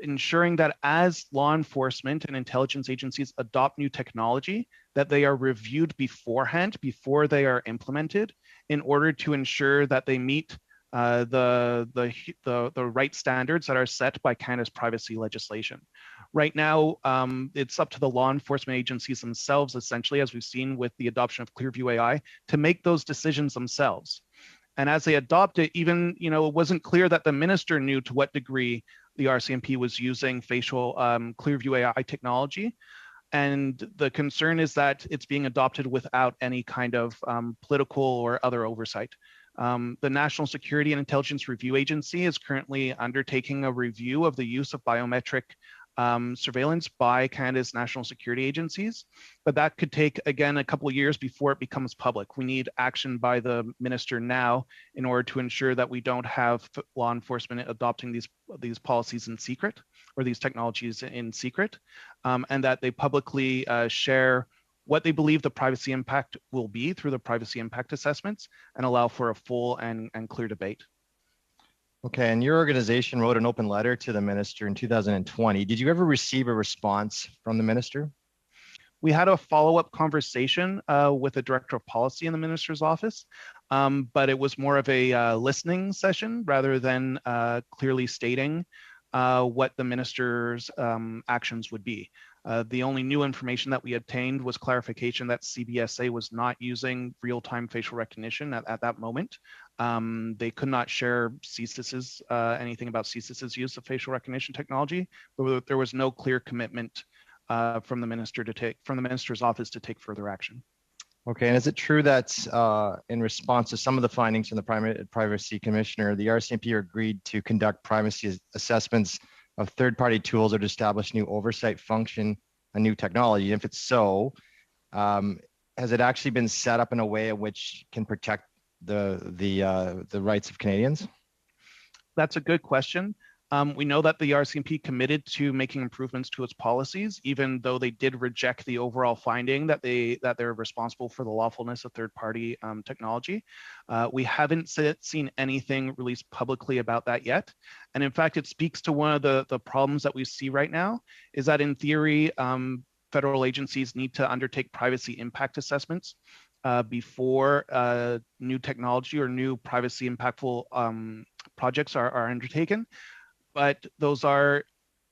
ensuring that as law enforcement and intelligence agencies adopt new technology, that they are reviewed beforehand, before they are implemented, in order to ensure that they meet the right standards that are set by Canada's privacy legislation. Right now, it's up to the law enforcement agencies themselves, essentially, as we've seen with the adoption of Clearview AI, to make those decisions themselves. And as they adopt it, even, it wasn't clear that the minister knew to what degree the RCMP was using facial Clearview AI technology. And the concern is that it's being adopted without any kind of political or other oversight. The National Security and Intelligence Review Agency is currently undertaking a review of the use of biometric surveillance by Canada's national security agencies, but that could take, again, a couple of years before it becomes public. We need action by the minister now in order to ensure that we don't have law enforcement adopting these policies in secret, or these technologies in secret, and that they publicly share what they believe the privacy impact will be through the privacy impact assessments, and allow for a full and clear debate. Okay, and your organization wrote an open letter to the minister in 2020. Did you ever receive a response from the minister? We had a follow-up conversation with the director of policy in the minister's office, but it was more of a listening session rather than clearly stating what the minister's actions would be. The only new information that we obtained was clarification that CBSA was not using real-time facial recognition at that moment. They could not share CSIS's, anything about CSIS's use of facial recognition technology, but there was no clear commitment from the minister's office to take further action. Okay, and is it true that in response to some of the findings from the Privacy Commissioner, the RCMP agreed to conduct privacy assessments of third-party tools or to establish new oversight function and new technology? If it's so, has it actually been set up in a way in which can protect the rights of Canadians? That's a good question. We know that the RCMP committed to making improvements to its policies, even though they did reject the overall finding that they're responsible for the lawfulness of third-party technology. We haven't seen anything released publicly about that yet. And in fact, it speaks to one of the problems that we see right now, is that in theory, federal agencies need to undertake privacy impact assessments before new technology or new privacy impactful projects are undertaken. But those are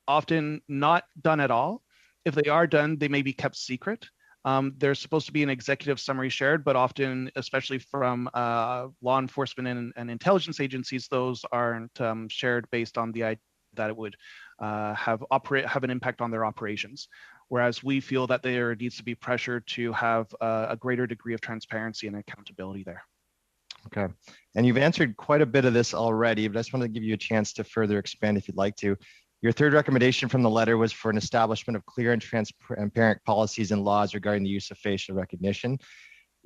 often not done at all. If they are done, they may be kept secret. There's supposed to be an executive summary shared, but often, especially from law enforcement and intelligence agencies, those aren't shared based on the idea that it would have an impact on their operations. Whereas we feel that there needs to be pressure to have a greater degree of transparency and accountability there. Okay, and you've answered quite a bit of this already, but I just wanted to give you a chance to further expand if you'd like to. Your third recommendation from the letter was for an establishment of clear and transparent policies and laws regarding the use of facial recognition.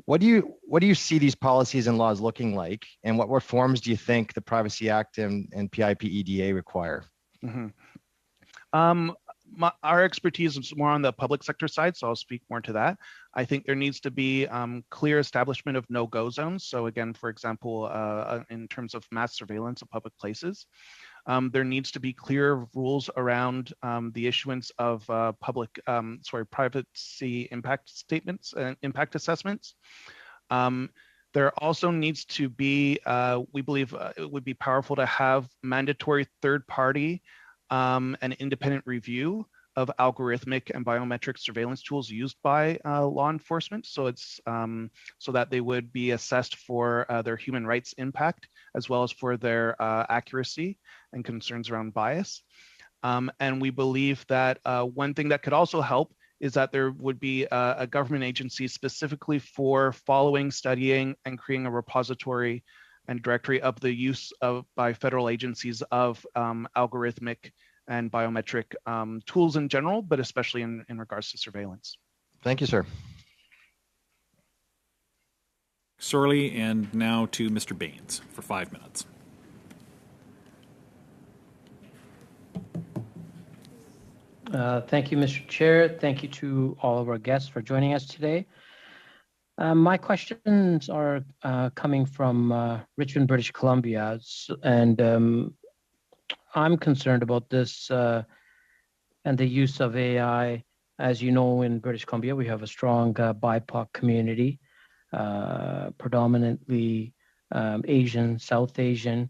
What do you see these policies and laws looking like, and what reforms do you think the Privacy Act and PIPEDA require? Mm-hmm. Our expertise is more on the public sector side, so I'll speak more to that. I think there needs to be clear establishment of no-go zones. So again, for example, in terms of mass surveillance of public places, there needs to be clear rules around the issuance of privacy impact statements and impact assessments. There also needs to be, we believe it would be powerful to have mandatory third-party an independent review of algorithmic and biometric surveillance tools used by law enforcement. So it's so that they would be assessed for their human rights impact, as well as for their accuracy and concerns around bias. And we believe that one thing that could also help is that there would be a government agency specifically for following, studying, and creating a repository and directory of the use by federal agencies of algorithmic and biometric tools in general, but especially in regards to surveillance. Thank you, sir. Sorley, and now to Mr. Baines for 5 minutes. Thank you, Mr. Chair. Thank you to all of our guests for joining us today. My questions are coming from Richmond, British Columbia, and I'm concerned about this and the use of AI. As you know, in British Columbia, we have a strong BIPOC community, predominantly Asian, South Asian.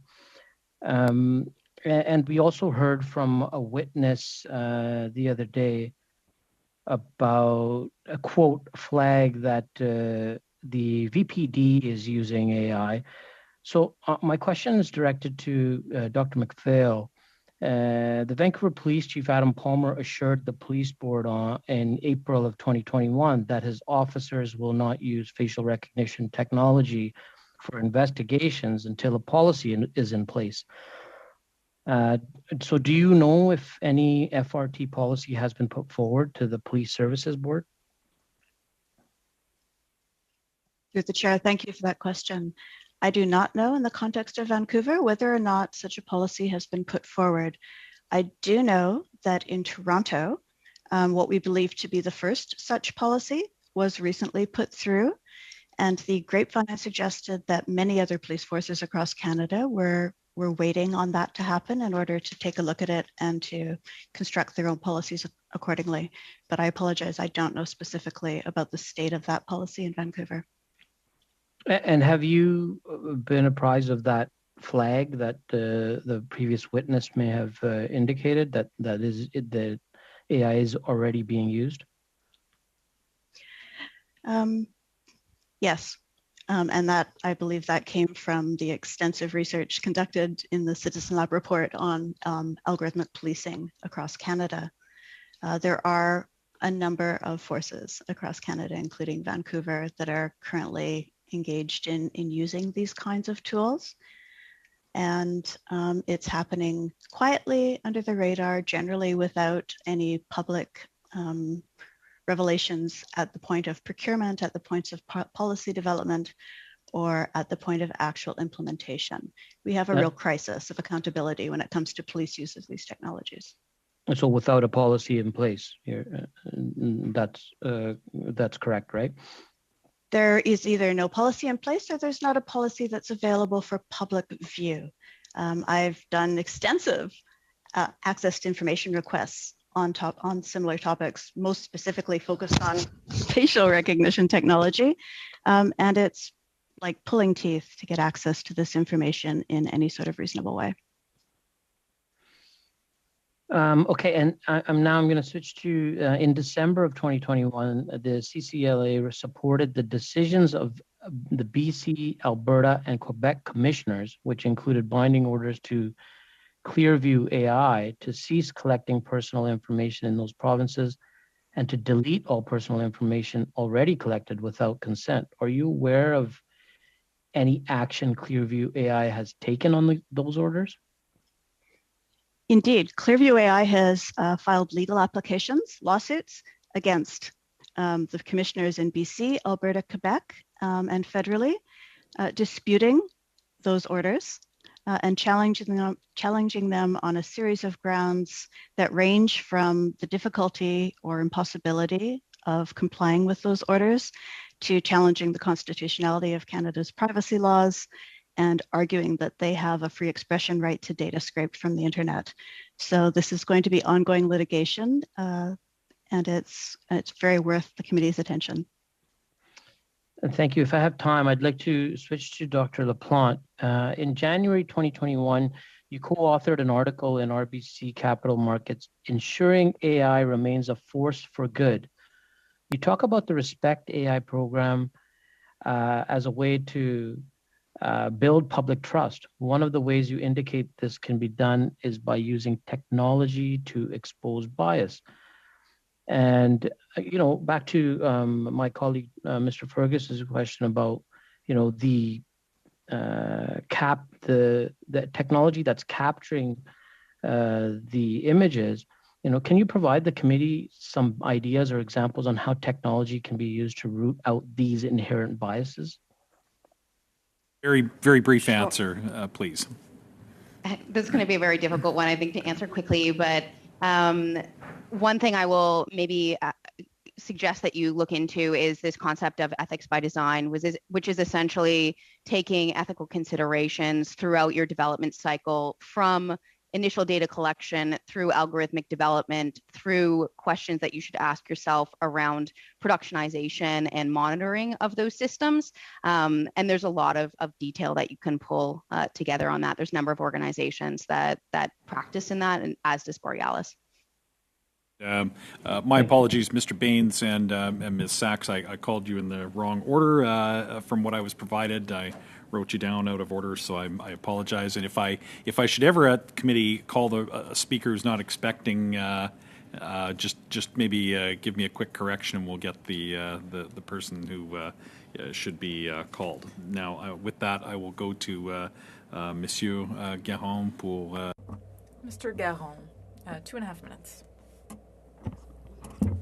And we also heard from a witness the other day about a quote flag that the VPD is using AI. So my question is directed to Dr. McPhail. The Vancouver Police Chief Adam Palmer assured the police board in April of 2021 that his officers will not use facial recognition technology for investigations until a policy is in place. So do you know if any FRT policy has been put forward to the Police Services Board? Through the chair, thank you for that question. I do not know in the context of Vancouver whether or not such a policy has been put forward. I do know that in Toronto, what we believe to be the first such policy was recently put through, and the grapevine suggested that many other police forces across Canada were waiting on that to happen in order to take a look at it and to construct their own policies accordingly. But I apologize, I don't know specifically about the state of that policy in Vancouver. And have you been apprised of that flag that the previous witness may have indicated that the AI is already being used? Yes, and that I believe that came from the extensive research conducted in the Citizen Lab report on algorithmic policing across Canada. There are a number of forces across Canada, including Vancouver, that are currently engaged in using these kinds of tools. And it's happening quietly under the radar, generally without any public revelations at the point of procurement, at the points of policy development, or at the point of actual implementation. We have a real crisis of accountability when it comes to police use of these technologies. So without a policy in place here, that's correct, right? There is either no policy in place or there's not a policy that's available for public view. I've done extensive access to information requests on similar topics, most specifically focused on facial recognition technology. And it's like pulling teeth to get access to this information in any sort of reasonable way. Okay, and I'm going to switch to in December of 2021, the CCLA supported the decisions of the BC, Alberta, and Quebec commissioners, which included binding orders to Clearview AI to cease collecting personal information in those provinces and to delete all personal information already collected without consent. Are you aware of any action Clearview AI has taken on those orders? Indeed, Clearview AI has filed legal applications, lawsuits against the commissioners in BC, Alberta, Quebec, and federally, disputing those orders and challenging them on a series of grounds that range from the difficulty or impossibility of complying with those orders to challenging the constitutionality of Canada's privacy laws and arguing that they have a free expression right to data scraped from the internet. So this is going to be ongoing litigation, and it's very worth the committee's attention. Thank you. If I have time, I'd like to switch to Dr. LaPlante. In January 2021, you co-authored an article in RBC Capital Markets, Ensuring AI Remains a Force for Good. You talk about the Respect AI program as a way to build public trust. One of the ways you indicate this can be done is by using technology to expose bias. And, back to my colleague, Mr. Fergus's question about, the technology that's capturing the images. Can you provide the committee some ideas or examples on how technology can be used to root out these inherent biases? Very, very brief answer, please. This is going to be a very difficult one, I think, to answer quickly, but one thing I will maybe suggest that you look into is this concept of ethics by design, which is essentially taking ethical considerations throughout your development cycle from initial data collection through algorithmic development, through questions that you should ask yourself around productionization and monitoring of those systems. And there's a lot of detail that you can pull together on that. There's a number of organizations that practice in that, and as does Borealis. My apologies, Mr. Baines and Ms. Sachs. I called you in the wrong order from what I was provided. I wrote you down out of order, so I apologize. And if I should ever at committee call a speaker who's not expecting, just maybe give me a quick correction, and we'll get the person who should be called. Now, with that, I will go to Monsieur Garon pour. Mr. Garon, 2.5 minutes.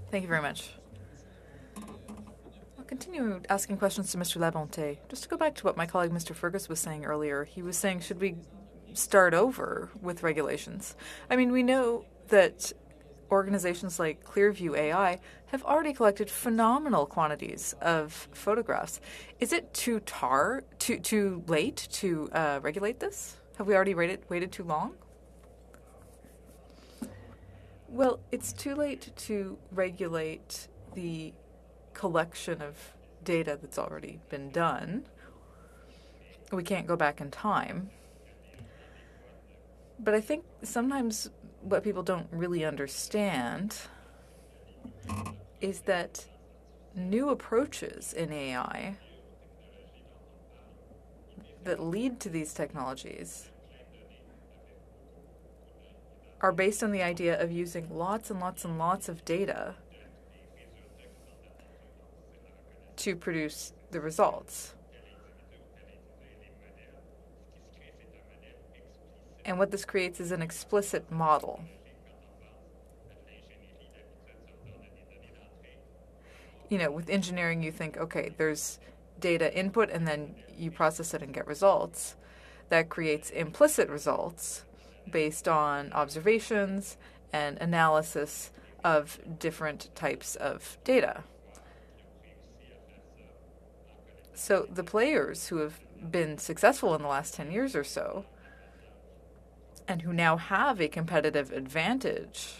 Thank you very much. I'll continue asking questions to Mr. Labonte. Just to go back to what my colleague Mr. Fergus was saying earlier, he was saying, should we start over with regulations? I mean, we know that organizations like Clearview AI have already collected phenomenal quantities of photographs. Is it too late to regulate this? Have we already waited too long? Well, it's too late to regulate the collection of data that's already been done. We can't go back in time. But I think sometimes what people don't really understand is that new approaches in AI that lead to these technologies are based on the idea of using lots and lots and lots of data to produce the results. And what this creates is an explicit model. You know, with engineering, you think, okay, there's data input and then you process it and get results. That creates implicit results based on observations and analysis of different types of data. So the players who have been successful in the last 10 years or so, and who now have a competitive advantage,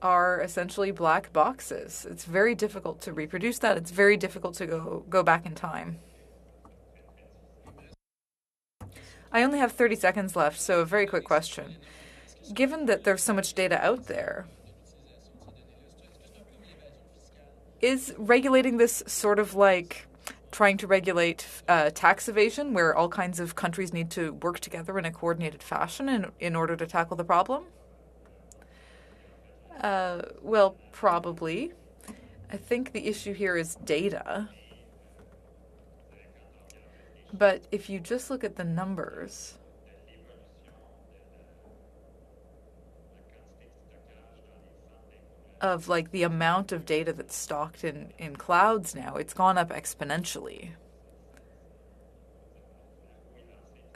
are essentially black boxes. It's very difficult to reproduce that. It's very difficult to go back in time. I only have 30 seconds left, so a very quick question. Given that there's so much data out there, is regulating this sort of like trying to regulate tax evasion, where all kinds of countries need to work together in a coordinated fashion in order to tackle the problem? Well, probably. I think the issue here is data. But if you just look at the numbers, of like the amount of data that's stocked in clouds now, it's gone up exponentially.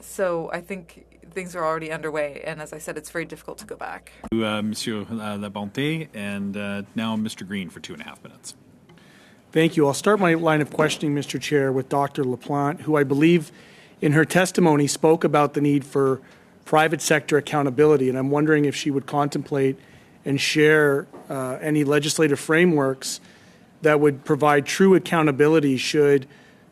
So I think things are already underway, and as I said, it's very difficult to go back. Monsieur Labonte, and now Mr. Green for 2.5 minutes. Thank you. I'll start my line of questioning, Mr. Chair, with Dr. LaPlante, who I believe in her testimony spoke about the need for private sector accountability, and I'm wondering if she would contemplate and share any legislative frameworks that would provide true accountability should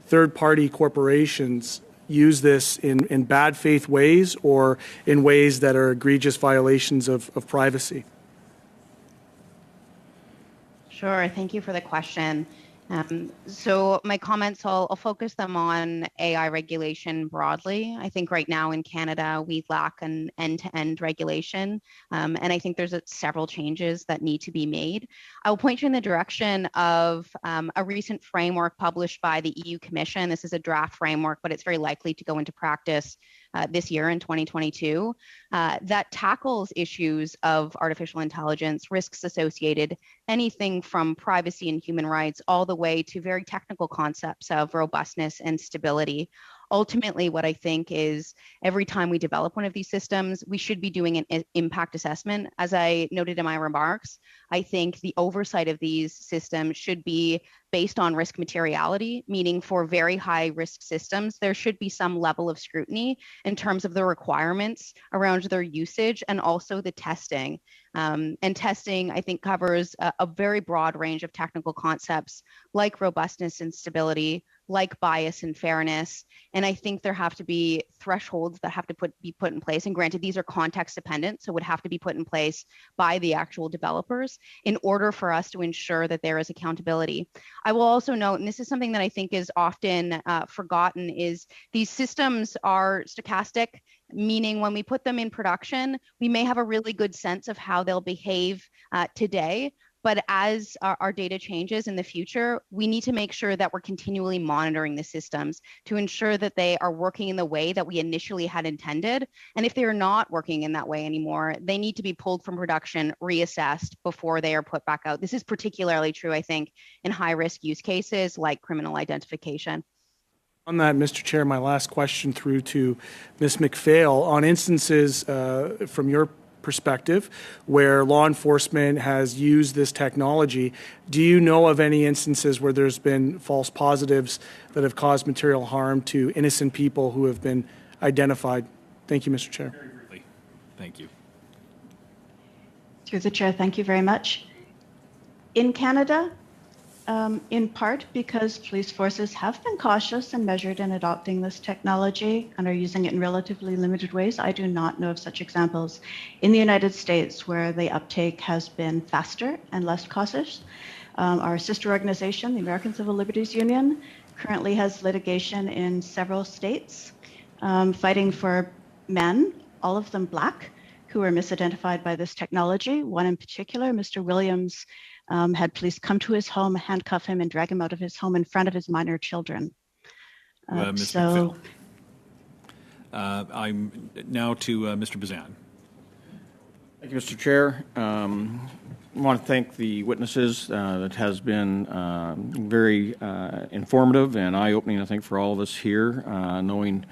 third-party corporations use this in bad faith ways or in ways that are egregious violations of privacy. Sure, thank you for the question. So my comments, I'll focus them on AI regulation broadly. I think right now in Canada, we lack an end-to-end regulation, and I think there's several changes that need to be made. I will point you in the direction of a recent framework published by the EU Commission. This is a draft framework, but it's very likely to go into practice this year in 2022, that tackles issues of artificial intelligence, risks associated, anything from privacy and human rights, all the way to very technical concepts of robustness and stability. Ultimately, what I think is every time we develop one of these systems, we should be doing an impact assessment. As I noted in my remarks, I think the oversight of these systems should be based on risk materiality, meaning for very high risk systems, there should be some level of scrutiny in terms of the requirements around their usage and also the testing. And testing, I think, covers a very broad range of technical concepts like robustness and stability, like bias and fairness. And I think there have to be thresholds that have to be put in place. And granted, these are context dependent, so would have to be put in place by the actual developers in order for us to ensure that there is accountability. I will also note, and this is something that I think is often forgotten, is these systems are stochastic, meaning when we put them in production, we may have a really good sense of how they'll behave today. But as our data changes in the future, we need to make sure that we're continually monitoring the systems to ensure that they are working in the way that we initially had intended. And if they are not working in that way anymore, they need to be pulled from production, reassessed before they are put back out. This is particularly true, I think, in high-risk use cases like criminal identification. On that, Mr. Chair, my last question through to Ms. McPhail. On instances from your perspective where law enforcement has used this technology, do you know of any instances where there's been false positives that have caused material harm to innocent people who have been identified? Thank you, Mr. Chair. Very briefly. Thank you. Through the chair, thank you very much. In Canada, in part because police forces have been cautious and measured in adopting this technology and are using it in relatively limited ways, I do not know of such examples in the United States where the uptake has been faster and less cautious. Our sister organization, the American Civil Liberties Union, currently has litigation in several states fighting for men, all of them Black, who are misidentified by this technology. One in particular, Mr. Williams, had police come to his home, handcuff him, and drag him out of his home in front of his minor children. Ms. McPhail. I'm now to Mr. Bazan. Thank you, Mr. Chair. I want to thank the witnesses. That has been very informative and eye-opening, I think, for all of us here, knowing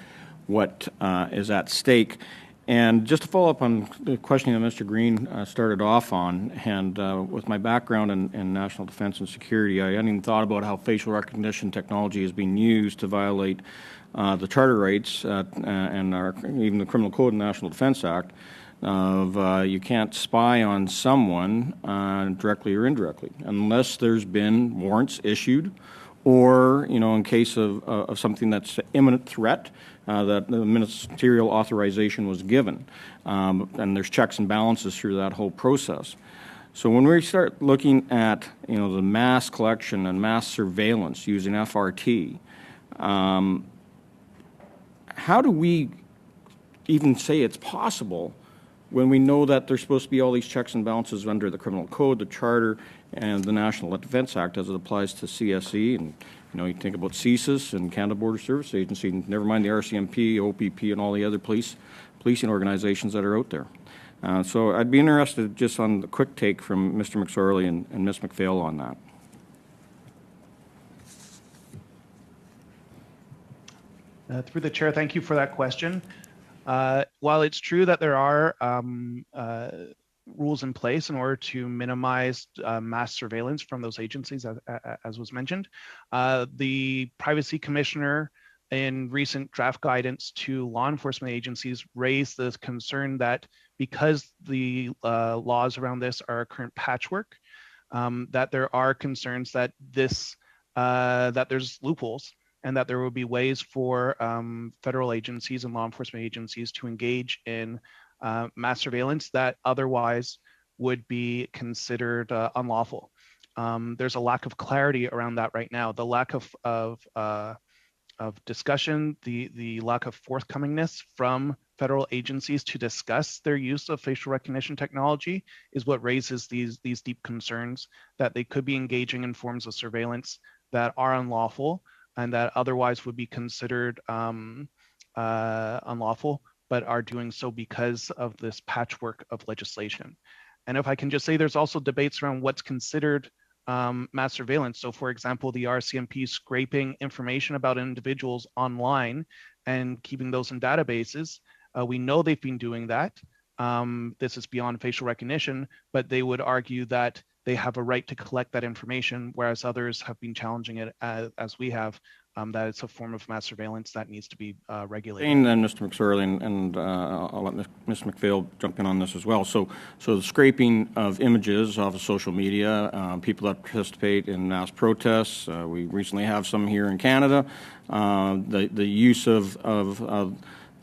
what is at stake. And just to follow up on the questioning that Mr. Green started off on, and with my background in national defense and security, I hadn't even thought about how facial recognition technology is being used to violate the charter rights and even the Criminal Code and National Defense Act of you can't spy on someone directly or indirectly unless there's been warrants issued, or in case of something that's imminent threat, that the ministerial authorization was given, and there's checks and balances through that whole process. So when we start looking at the mass collection and mass surveillance using FRT, how do we even say it's possible when we know that there's supposed to be all these checks and balances under the Criminal Code, the Charter, and the National Defense Act as it applies to CSE? And you think about CSIS and Canada Border Service Agency, never mind the RCMP, OPP, and all the other policing organizations that are out there. So I'd be interested just on the quick take from Mr. McSorley and Ms. McPhail on that. Through the chair, thank you for that question. While it's true that there are rules in place in order to minimize mass surveillance from those agencies, as was mentioned, the Privacy Commissioner in recent draft guidance to law enforcement agencies raised the concern that because the laws around this are current patchwork, that there are concerns that that there's loopholes, and that there will be ways for federal agencies and law enforcement agencies to engage in mass surveillance that otherwise would be considered unlawful. There's a lack of clarity around that right now. The lack of discussion, the lack of forthcomingness from federal agencies to discuss their use of facial recognition technology is what raises these deep concerns that they could be engaging in forms of surveillance that are unlawful and that otherwise would be considered unlawful, but are doing so because of this patchwork of legislation. And if I can just say, there's also debates around what's considered mass surveillance. So for example, the RCMP scraping information about individuals online and keeping those in databases. We know they've been doing that. This is beyond facial recognition, but they would argue that they have a right to collect that information, whereas others have been challenging it as we have that it's a form of mass surveillance that needs to be regulated. And then Mr. McSorley, and I'll let Ms. McPhail jump in on this as well. So the scraping of images off of social media, people that participate in mass protests, we recently have some here in Canada, the use of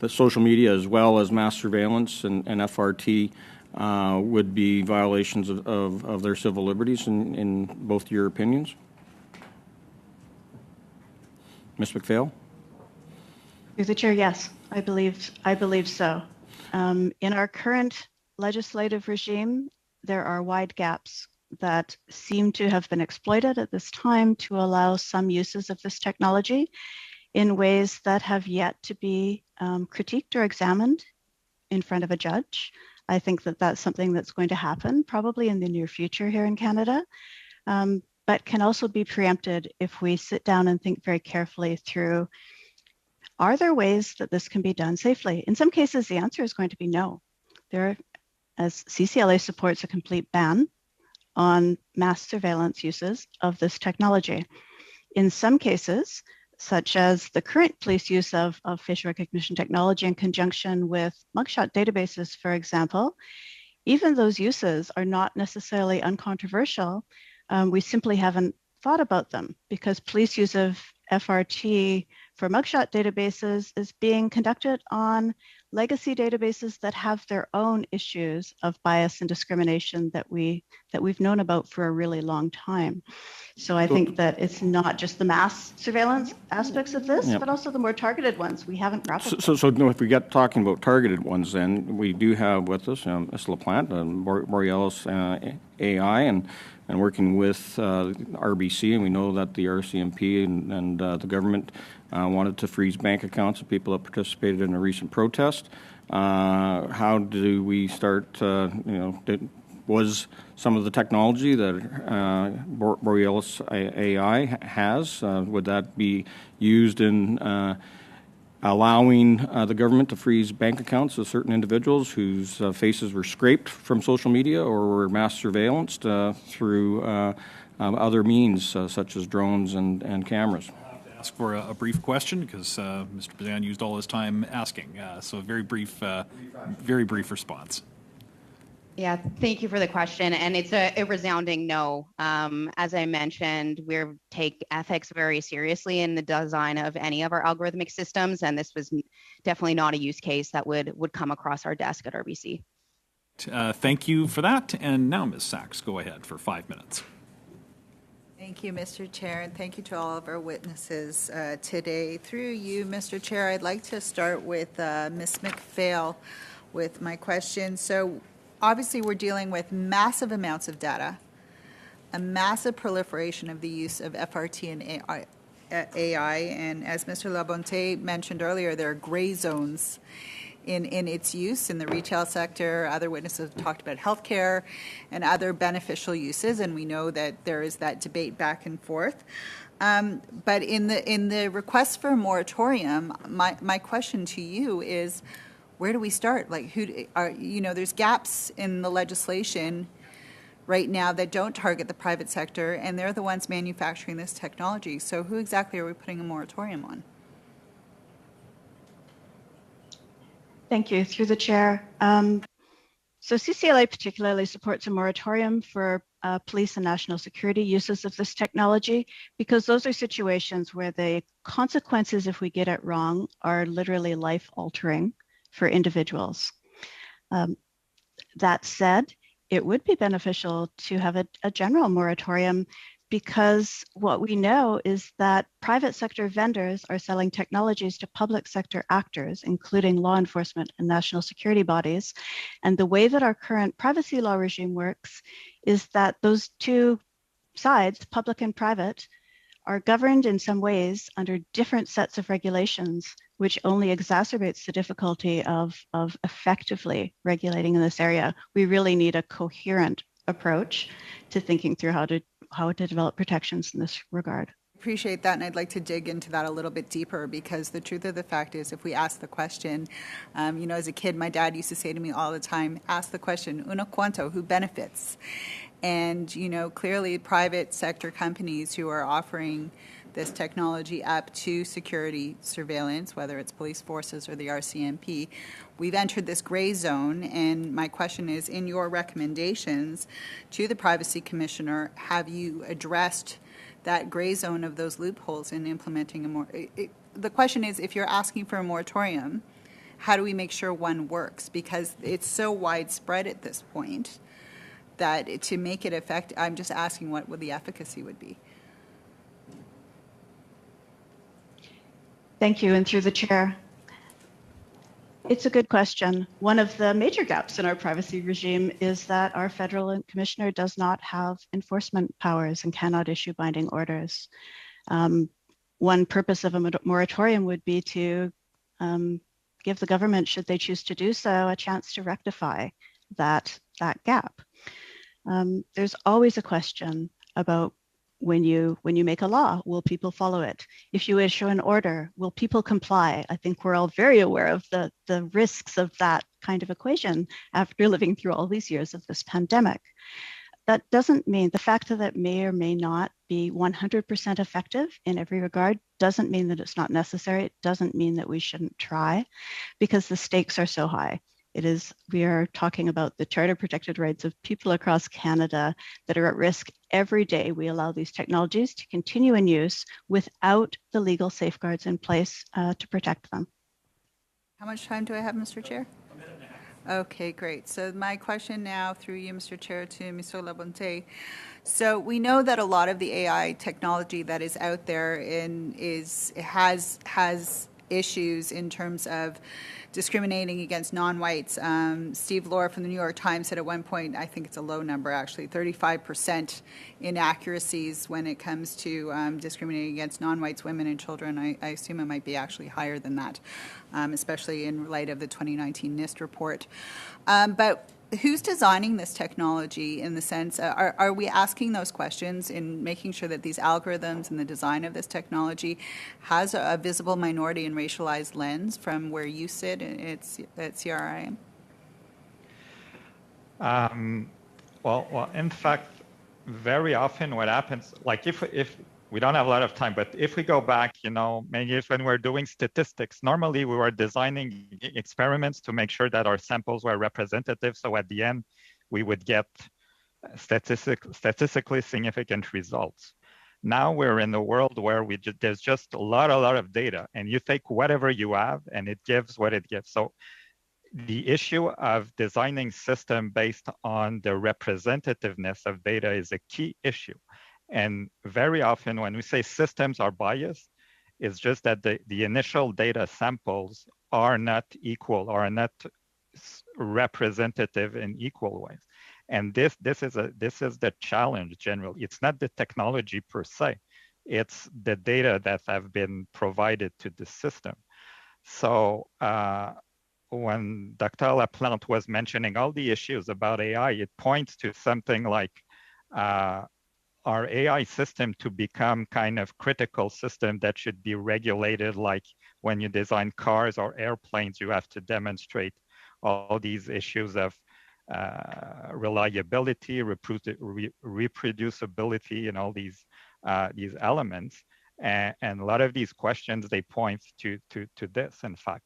the social media as well as mass surveillance and FRT would be violations of their civil liberties in both your opinions? Ms. McPhail? Through the chair, yes, I believe so. In our current legislative regime, there are wide gaps that seem to have been exploited at this time to allow some uses of this technology in ways that have yet to be critiqued or examined in front of a judge. I think that that's something that's going to happen probably in the near future here in Canada, but can also be preempted if we sit down and think very carefully through, are there ways that this can be done safely? In some cases, the answer is going to be no. As CCLA supports a complete ban on mass surveillance uses of this technology. In some cases, such as the current police use of facial recognition technology in conjunction with mugshot databases, for example, even those uses are not necessarily uncontroversial. We simply haven't thought about them because police use of FRT for mugshot databases is being conducted on legacy databases that have their own issues of bias and discrimination that we've known about for a really long time. So I think that it's not just the mass surveillance aspects of this, but also the more targeted ones we haven't grappled. So if we get talking about targeted ones, then we do have with us Ms. LaPlante, Borealis AI, and working with RBC, and we know that the RCMP and the government wanted to freeze bank accounts of people that participated in a recent protest. How do we start, was some of the technology that Borealis AI has, would that be used in allowing the government to freeze bank accounts of certain individuals whose faces were scraped from social media or were mass surveillanced through other means such as drones and cameras? Ask for a brief question because Mr. Bazan used all his time asking. So a very brief response. Yeah, thank you for the question. And it's a resounding no. As I mentioned, we take ethics very seriously in the design of any of our algorithmic systems. And this was definitely not a use case that would come across our desk at RBC. Thank you for that. And now, Ms. Sachs, go ahead for 5 minutes. Thank you, Mr. Chair, and thank you to all of our witnesses today. Through you, Mr. Chair, I'd like to start with Ms. McPhail with my question. So obviously, we're dealing with massive amounts of data, a massive proliferation of the use of FRT and AI, and as Mr. Labonte mentioned earlier, there are gray zones in its use in the retail sector. Other witnesses have talked about healthcare and other beneficial uses, and we know that there is that debate back and forth. But in the request for a moratorium, my question to you is, where do we start? Like, there's gaps in the legislation right now that don't target the private sector, and they're the ones manufacturing this technology. So who exactly are we putting a moratorium on? Thank you. Through the chair. So CCLA particularly supports a moratorium for police and national security uses of this technology because those are situations where the consequences, if we get it wrong, are literally life-altering for individuals. That said, it would be beneficial to have a general moratorium because what we know is that private sector vendors are selling technologies to public sector actors, including law enforcement and national security bodies. And the way that our current privacy law regime works is that those two sides, public and private, are governed in some ways under different sets of regulations, which only exacerbates the difficulty of effectively regulating in this area. We really need a coherent approach to thinking through how to develop protections in this regard. Appreciate that, and I'd like to dig into that a little bit deeper because the truth of the fact is, if we ask the question, as a kid, my dad used to say to me all the time, ask the question, uno cuanto, who benefits? And, clearly private sector companies who are offering this technology up to security surveillance, whether it's police forces or the RCMP. We've entered this gray zone, and my question is, in your recommendations to the Privacy Commissioner, have you addressed that gray zone of those loopholes in implementing a more... The question is, if you're asking for a moratorium, how do we make sure one works? Because it's so widespread at this point that to make it effective, I'm just asking what the efficacy would be. Thank you, and through the chair. It's a good question. One of the major gaps in our privacy regime is that our federal commissioner does not have enforcement powers and cannot issue binding orders. One purpose of a moratorium would be to give the government, should they choose to do so, a chance to rectify that gap. There's always a question about when you make a law, will people follow it? If you issue an order, will people comply? I think we're all very aware of the risks of that kind of equation after living through all these years of this pandemic. That doesn't mean, the fact that it may or may not be 100% effective in every regard doesn't mean that it's not necessary. It doesn't mean that we shouldn't try, because the stakes are so high. We are talking about the charter protected rights of people across Canada that are at risk every day. We allow these technologies to continue in use without the legal safeguards in place to protect them. How much time do I have, Mr. Chair? A minute and a half. Okay, great. So my question now through you, Mr. Chair, to Mr. Labonte. So we know that a lot of the AI technology that is out there has issues in terms of discriminating against non-whites. Steve Lohr from the New York Times said at one point, I think it's a low number actually, 35% inaccuracies when it comes to discriminating against non-whites, women and children. I assume it might be actually higher than that, especially in light of the 2019 NIST report. But who's designing this technology in the sense, are we asking those questions in making sure that these algorithms and the design of this technology has a visible minority and racialized lens from where you sit at CRIM? Well, in fact, very often what happens, like if we don't have a lot of time, but if we go back, maybe when we're doing statistics, normally we were designing experiments to make sure that our samples were representative. So at the end, we would get statistically significant results. Now we're in a world where there's just a lot of data, and you take whatever you have and it gives what it gives. So the issue of designing system based on the representativeness of data is a key issue. And very often when we say systems are biased, it's just that the initial data samples are not equal, are not representative in equal ways. And this is the challenge generally. It's not the technology per se, it's the data that have been provided to the system. So when Dr. Laplante was mentioning all the issues about AI, it points to something like our AI system to become kind of critical system that should be regulated, like when you design cars or airplanes, you have to demonstrate all these issues of reliability, reproducibility, and all these elements. And a lot of these questions, they point to this, in fact.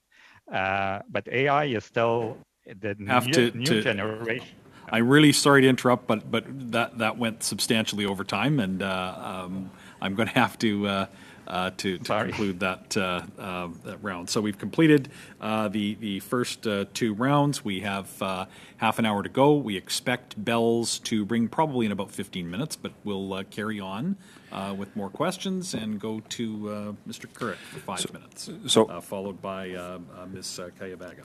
But AI is still the new generation. I'm really sorry to interrupt, but that went substantially over time, and I'm going to have to conclude that round. So we've completed the first two rounds. We have half an hour to go. We expect bells to ring probably in about 15 minutes, but we'll carry on with more questions and go to Mr. Currick for 5 minutes, followed by Ms. Kayabaga.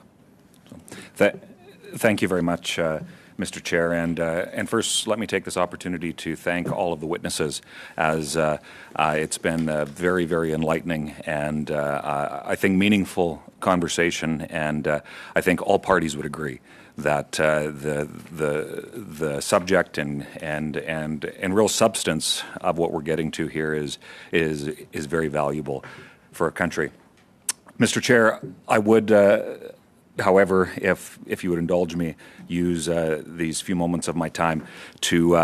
Thank you very much, Mr. Chair, and first let me take this opportunity to thank all of the witnesses, as it's been a very, very enlightening and I think meaningful conversation, and I think all parties would agree that the subject and real substance of what we're getting to here is very valuable for our country. Mr. Chair, I would. However, if you would indulge me, use these few moments of my time to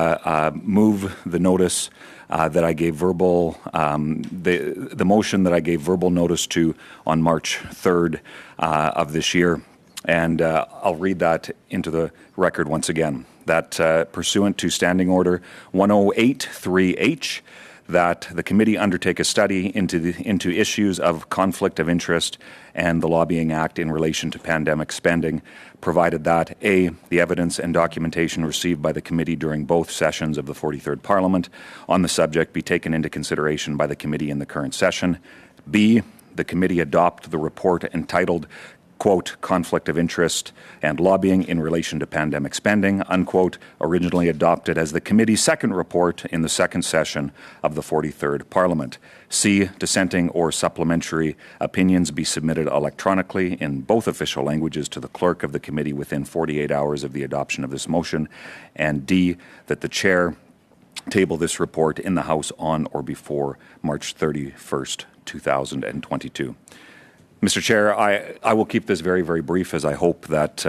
move the notice that I gave verbal, the motion that I gave verbal notice to on March 3rd of this year. And I'll read that into the record once again. That pursuant to Standing Order 1083H, that the committee undertake a study into issues of conflict of interest and the Lobbying Act in relation to pandemic spending, provided that A, the evidence and documentation received by the committee during both sessions of the 43rd Parliament on the subject be taken into consideration by the committee in the current session. B, the committee adopt the report entitled quote, conflict of interest and lobbying in relation to pandemic spending, unquote, originally adopted as the committee's second report in the second session of the 43rd Parliament. C, dissenting or supplementary opinions be submitted electronically in both official languages to the clerk of the committee within 48 hours of the adoption of this motion. And D, that the chair table this report in the House on or before March 31st, 2022. Mr. Chair, I will keep this very, very brief, as I hope that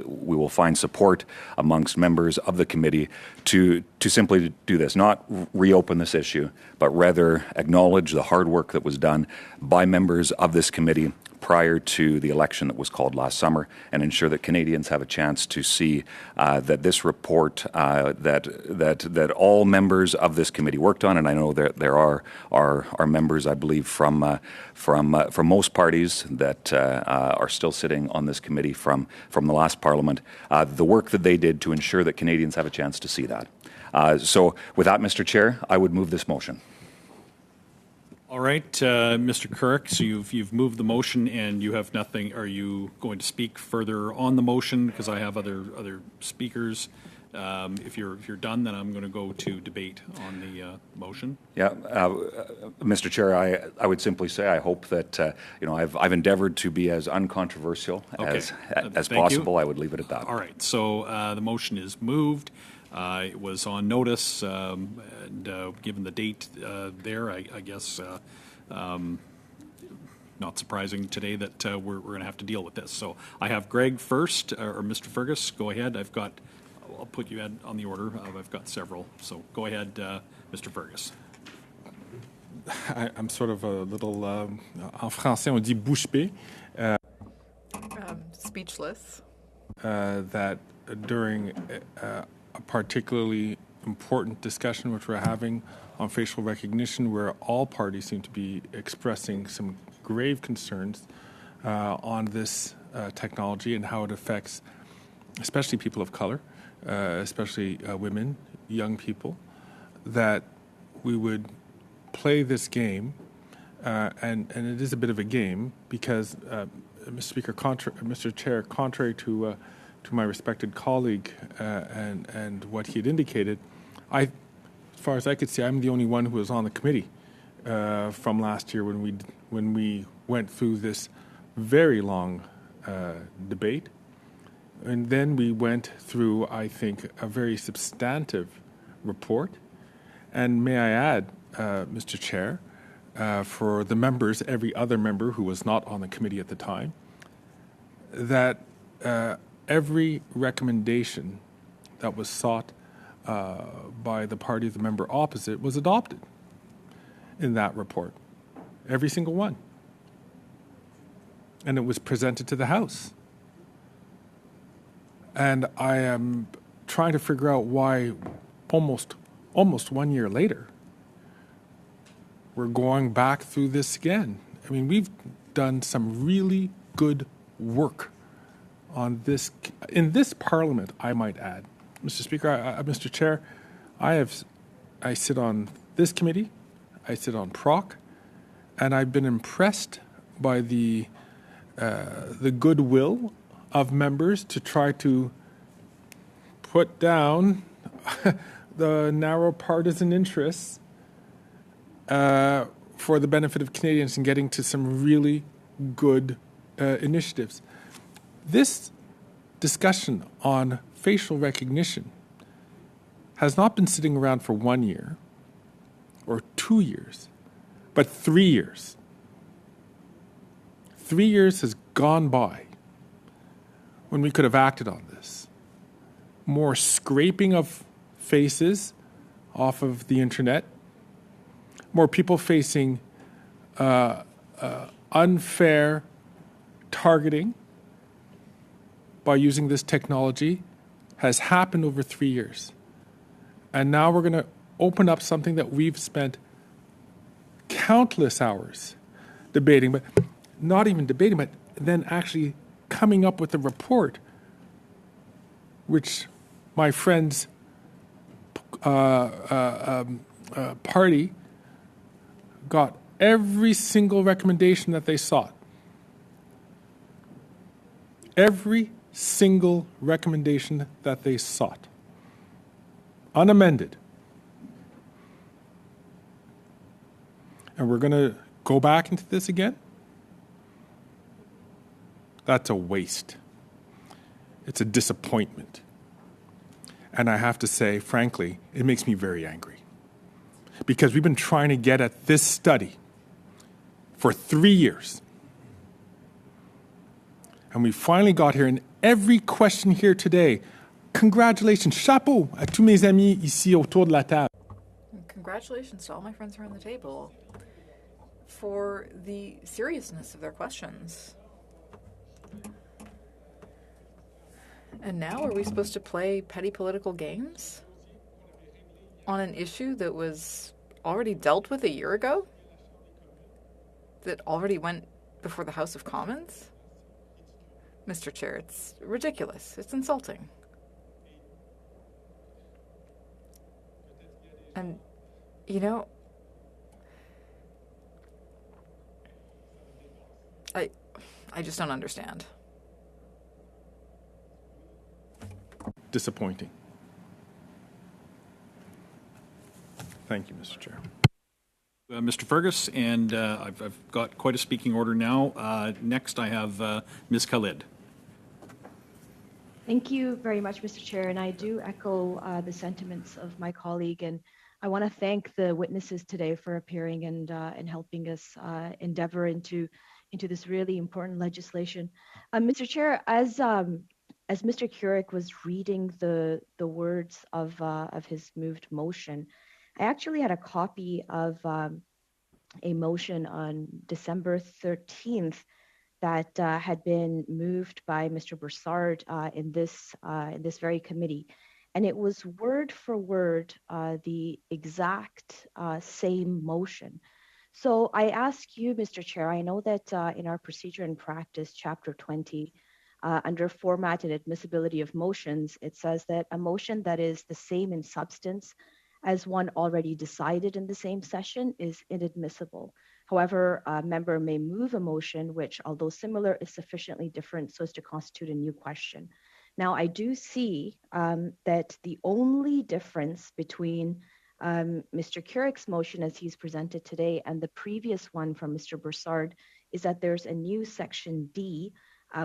we will find support amongst members of the committee to simply do this, not reopen this issue, but rather acknowledge the hard work that was done by members of this committee prior to the election that was called last summer, and ensure that Canadians have a chance to see that this report that all members of this committee worked on, and I know there are members, I believe, from most parties that are still sitting on this committee from the last Parliament, the work that they did to ensure that Canadians have a chance to see that. So with that, Mr. Chair, I would move this motion. All right, Mr. Kirk, so you've moved the motion and you have nothing. Are you going to speak further on the motion? Because I have other speakers. If you're done, then I'm going to go to debate on the motion. Yeah, Mr. Chair, I would simply say I hope that I've endeavored to be as uncontroversial as possible. I would leave it at that. All right, so the motion is moved. It was on notice, and given the date there, I guess not surprising today that we're going to have to deal with this. So I have Greg first, or Mr. Fergus. Go ahead. I'll put you on the order. I've got several. So go ahead, Mr. Fergus. I'm sort of a little, en français on dit bouche bée. Speechless. That during a particularly important discussion which we're having on facial recognition, where all parties seem to be expressing some grave concerns on this technology and how it affects especially people of color, especially women, young people, that we would play this game, and it is a bit of a game because, Mr. Chair, contrary to my respected colleague and what he had indicated, as far as I could see, I'm the only one who was on the committee from last year when we went through this very long debate. And then we went through, I think, a very substantive report. And may I add, Mr. Chair, for the members, every other member who was not on the committee at the time, that every recommendation that was sought by the party of the member opposite was adopted in that report. Every single one. And it was presented to the House. And I am trying to figure out why almost 1 year later, we're going back through this again. I mean, we've done some really good work on this, in this Parliament, I might add. Mr. Speaker, Mr. Chair, I sit on this committee, I sit on PROC, and I've been impressed by the goodwill of members to try to put down the narrow partisan interests for the benefit of Canadians in getting to some really good initiatives. This discussion on facial recognition has not been sitting around for 1 year or 2 years, but 3 years. 3 years has gone by when we could have acted on this. More scraping of faces off of the internet, more people facing unfair targeting by using this technology has happened over 3 years. And now we're going to open up something that we've spent countless hours debating, but not even debating, but then actually coming up with a report, which my friend's party got every single recommendation that they sought. Every single recommendation that they sought. Unamended. And we're going to go back into this again? That's a waste. It's a disappointment. And I have to say, frankly, it makes me very angry. Because we've been trying to get at this study for 3 years. And we finally got here, and every question here today, congratulations, chapeau à tous mes amis ici autour de la table. Congratulations to all my friends around the table for the seriousness of their questions. And now are we supposed to play petty political games on an issue that was already dealt with a year ago? That already went before the House of Commons? Mr. Chair, it's ridiculous. It's insulting. And, you know, I just don't understand. Disappointing. Thank you, Mr. Chair. Mr. Fergus, and I've got quite a speaking order now. Next, I have Ms. Khalid. Thank you very much, Mr. Chair, and I do echo the sentiments of my colleague, and I want to thank the witnesses today for appearing and helping us endeavor into this really important legislation. Mr. Chair, as Mr. Keurig was reading the words of his moved motion, I actually had a copy of a motion on December 13th that had been moved by Mr. Broussard in this very committee. And it was word for word the exact same motion. So I ask you, Mr. Chair, I know that in our procedure and practice, chapter 20, under format and admissibility of motions, it says that a motion that is the same in substance as one already decided in the same session is inadmissible. However, a member may move a motion which, although similar, is sufficiently different so as to constitute a new question. Now, I do see that the only difference between Mr. Keurig's motion as he's presented today and the previous one from Mr. Broussard is that there's a new section D,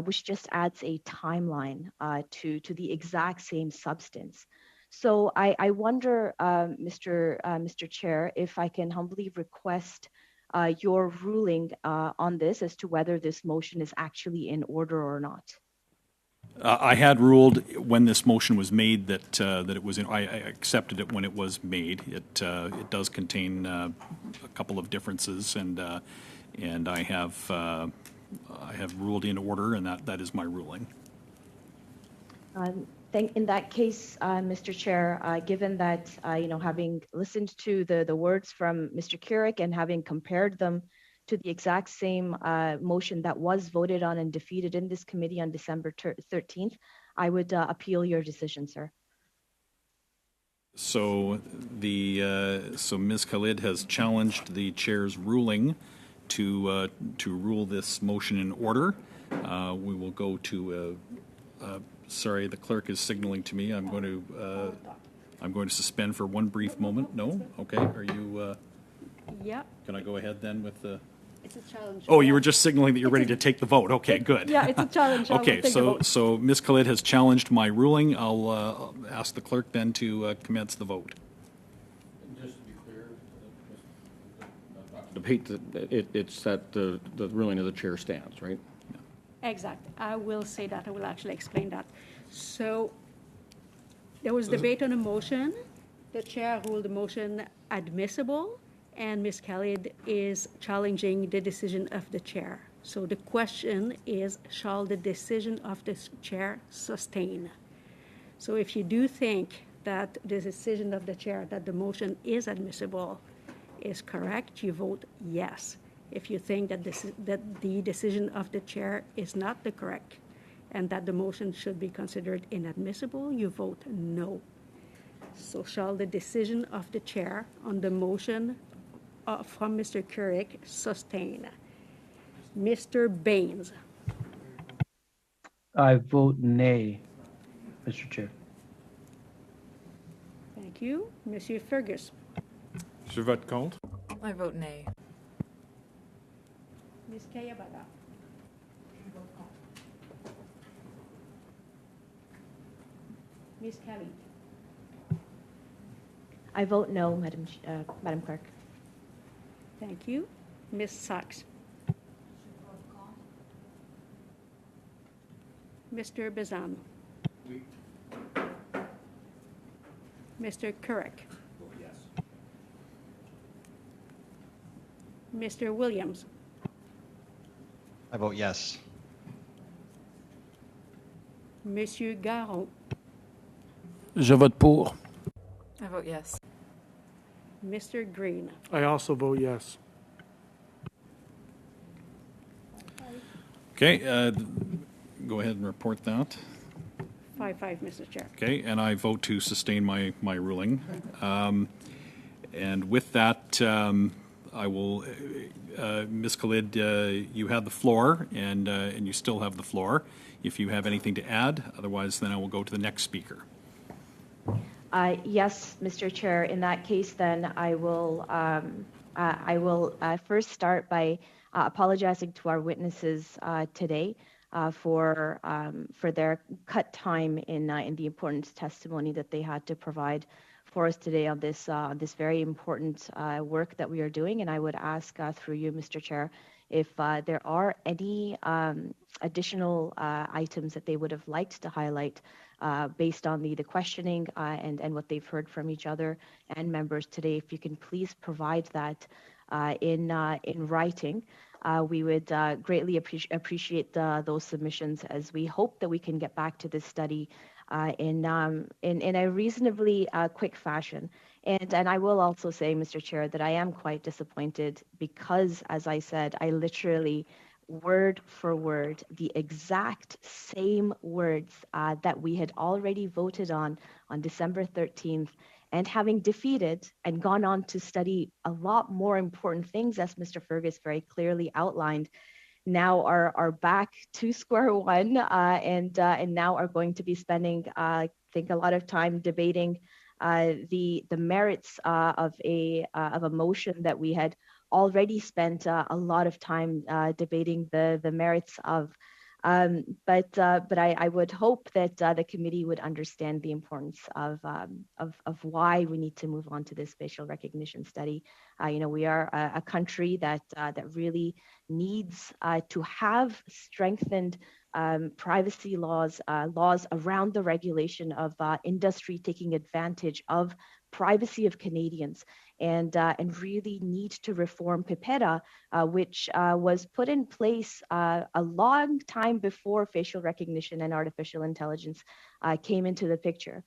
which just adds a timeline to the exact same substance. So I wonder, Mr. Chair, if I can humbly request your ruling on this as to whether this motion is actually in order or not. I had ruled when this motion was made that it was in. I accepted it when it was made. It does contain a couple of differences, and I have ruled in order, and that is my ruling. In that case, Mr. Chair, given that having listened to the words from Mr. Keurig and having compared them to the exact same motion that was voted on and defeated in this committee on December 13th, I would appeal your decision, sir. So Ms. Khalid has challenged the chair's ruling to rule this motion in order. We will go to. Sorry, the clerk is signaling to me. I'm going to suspend for one brief moment. No, okay. Are you? Yeah. Can I go ahead then with the? It's a challenge. Oh, you were just signaling that you're ready to take the vote. Okay, good. Yeah, it's a challenge. Okay, so Ms. Khalid has challenged my ruling. I'll ask the clerk then to commence the vote. Just to be clear, it's that the ruling of the chair stands, right? Exactly. I will say that. I will actually explain that. So there was debate on a motion. The chair ruled the motion admissible, and Ms. Khalid is challenging the decision of the chair. So the question is, shall the decision of the chair sustain? So if you do think that the decision of the chair that the motion is admissible is correct, you vote yes. If you think that the decision of the chair is not the correct and that the motion should be considered inadmissible, you vote no. So shall the decision of the chair on the motion from Mr. Couric sustain? Mr. Baines. I vote nay, Mr. Chair. Thank you. Monsieur Fergus. Je vote contre. I vote nay. Ms. Kayabada. Ms. Kelly. I vote no, Madam Clerk. Thank you. Ms. Sachs. Mr. Bazan. Mr. Couric. Yes. Mr. Williams. I vote yes. Monsieur Garon. Je vote pour. I vote yes. Mr. Green. I also vote yes. Okay, go ahead and report that. 5-5, Mr. Chair. Okay, and I vote to sustain my ruling. And with that, I will, Ms. Khalid, you have the floor, and you still have the floor. If you have anything to add, otherwise, then I will go to the next speaker. Yes, Mr. Chair. In that case, then I will first start by apologizing to our witnesses today for their cut time in the important testimony that they had to provide for us today on this very important work that we are doing. And I would ask through you, Mr. Chair, if there are any additional items that they would have liked to highlight based on the questioning and what they've heard from each other and members today, if you can please provide that in writing. We would greatly appreciate those submissions, as we hope that we can get back to this study in a reasonably quick fashion. And I will also say, Mr. Chair, that I am quite disappointed because, as I said, I literally, word for word, the exact same words that we had already voted on December 13th, and having defeated and gone on to study a lot more important things, as Mr. Fergus very clearly outlined, now are back to square one and now are going to be spending, I think, a lot of time debating the merits of a motion that we had already spent a lot of time debating the merits of. But I would hope that the committee would understand the importance of why we need to move on to this facial recognition study. We are a country that really needs to have strengthened privacy laws around the regulation of industry taking advantage of privacy of Canadians, and really need to reform PIPEDA, which was put in place a long time before facial recognition and artificial intelligence came into the picture.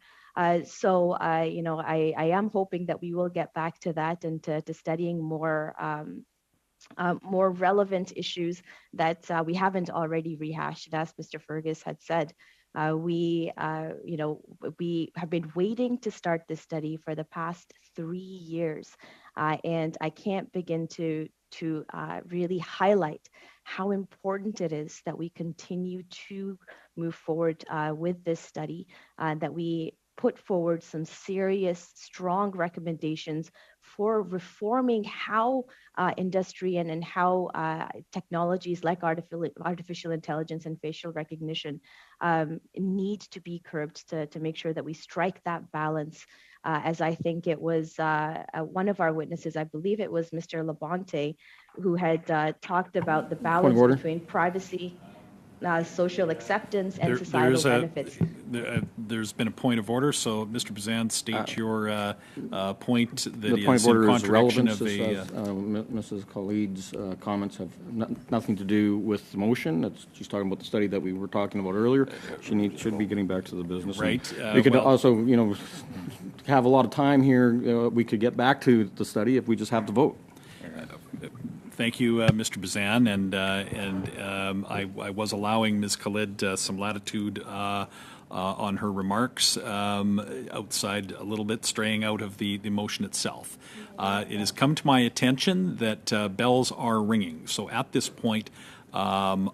So I am hoping that we will get back to that and to studying more relevant issues that we haven't already rehashed. As Mr. Fergus had said, we have been waiting to start this study for the past 3 years, and I can't begin to really highlight how important it is that we continue to move forward with this study, that we put forward some serious, strong recommendations for reforming how industry and how technologies like artificial intelligence and facial recognition need to be curbed to make sure that we strike that balance. As I think it was one of our witnesses, I believe it was Mr. Labonte, who had talked about the balance between privacy, social acceptance, and societal benefits. There's been a point of order, so Mr. Bazan, state your point that The point is of order in is contradiction relevance. of This the. says, Mrs. Khalid's comments have nothing to do with the motion. She's talking about the study that we were talking about earlier. Should be getting back to the business. Right. We could well, also, have a lot of time here. We could get back to the study if we just have to vote. Thank you, Mr. Bazan, and I was allowing Ms. Khalid some latitude on her remarks, outside a little bit, straying out of the motion itself. It has come to my attention that bells are ringing. So at this point, it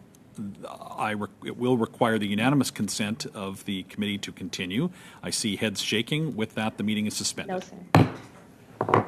will require the unanimous consent of the committee to continue. I see heads shaking. With that, the meeting is suspended. No, sir.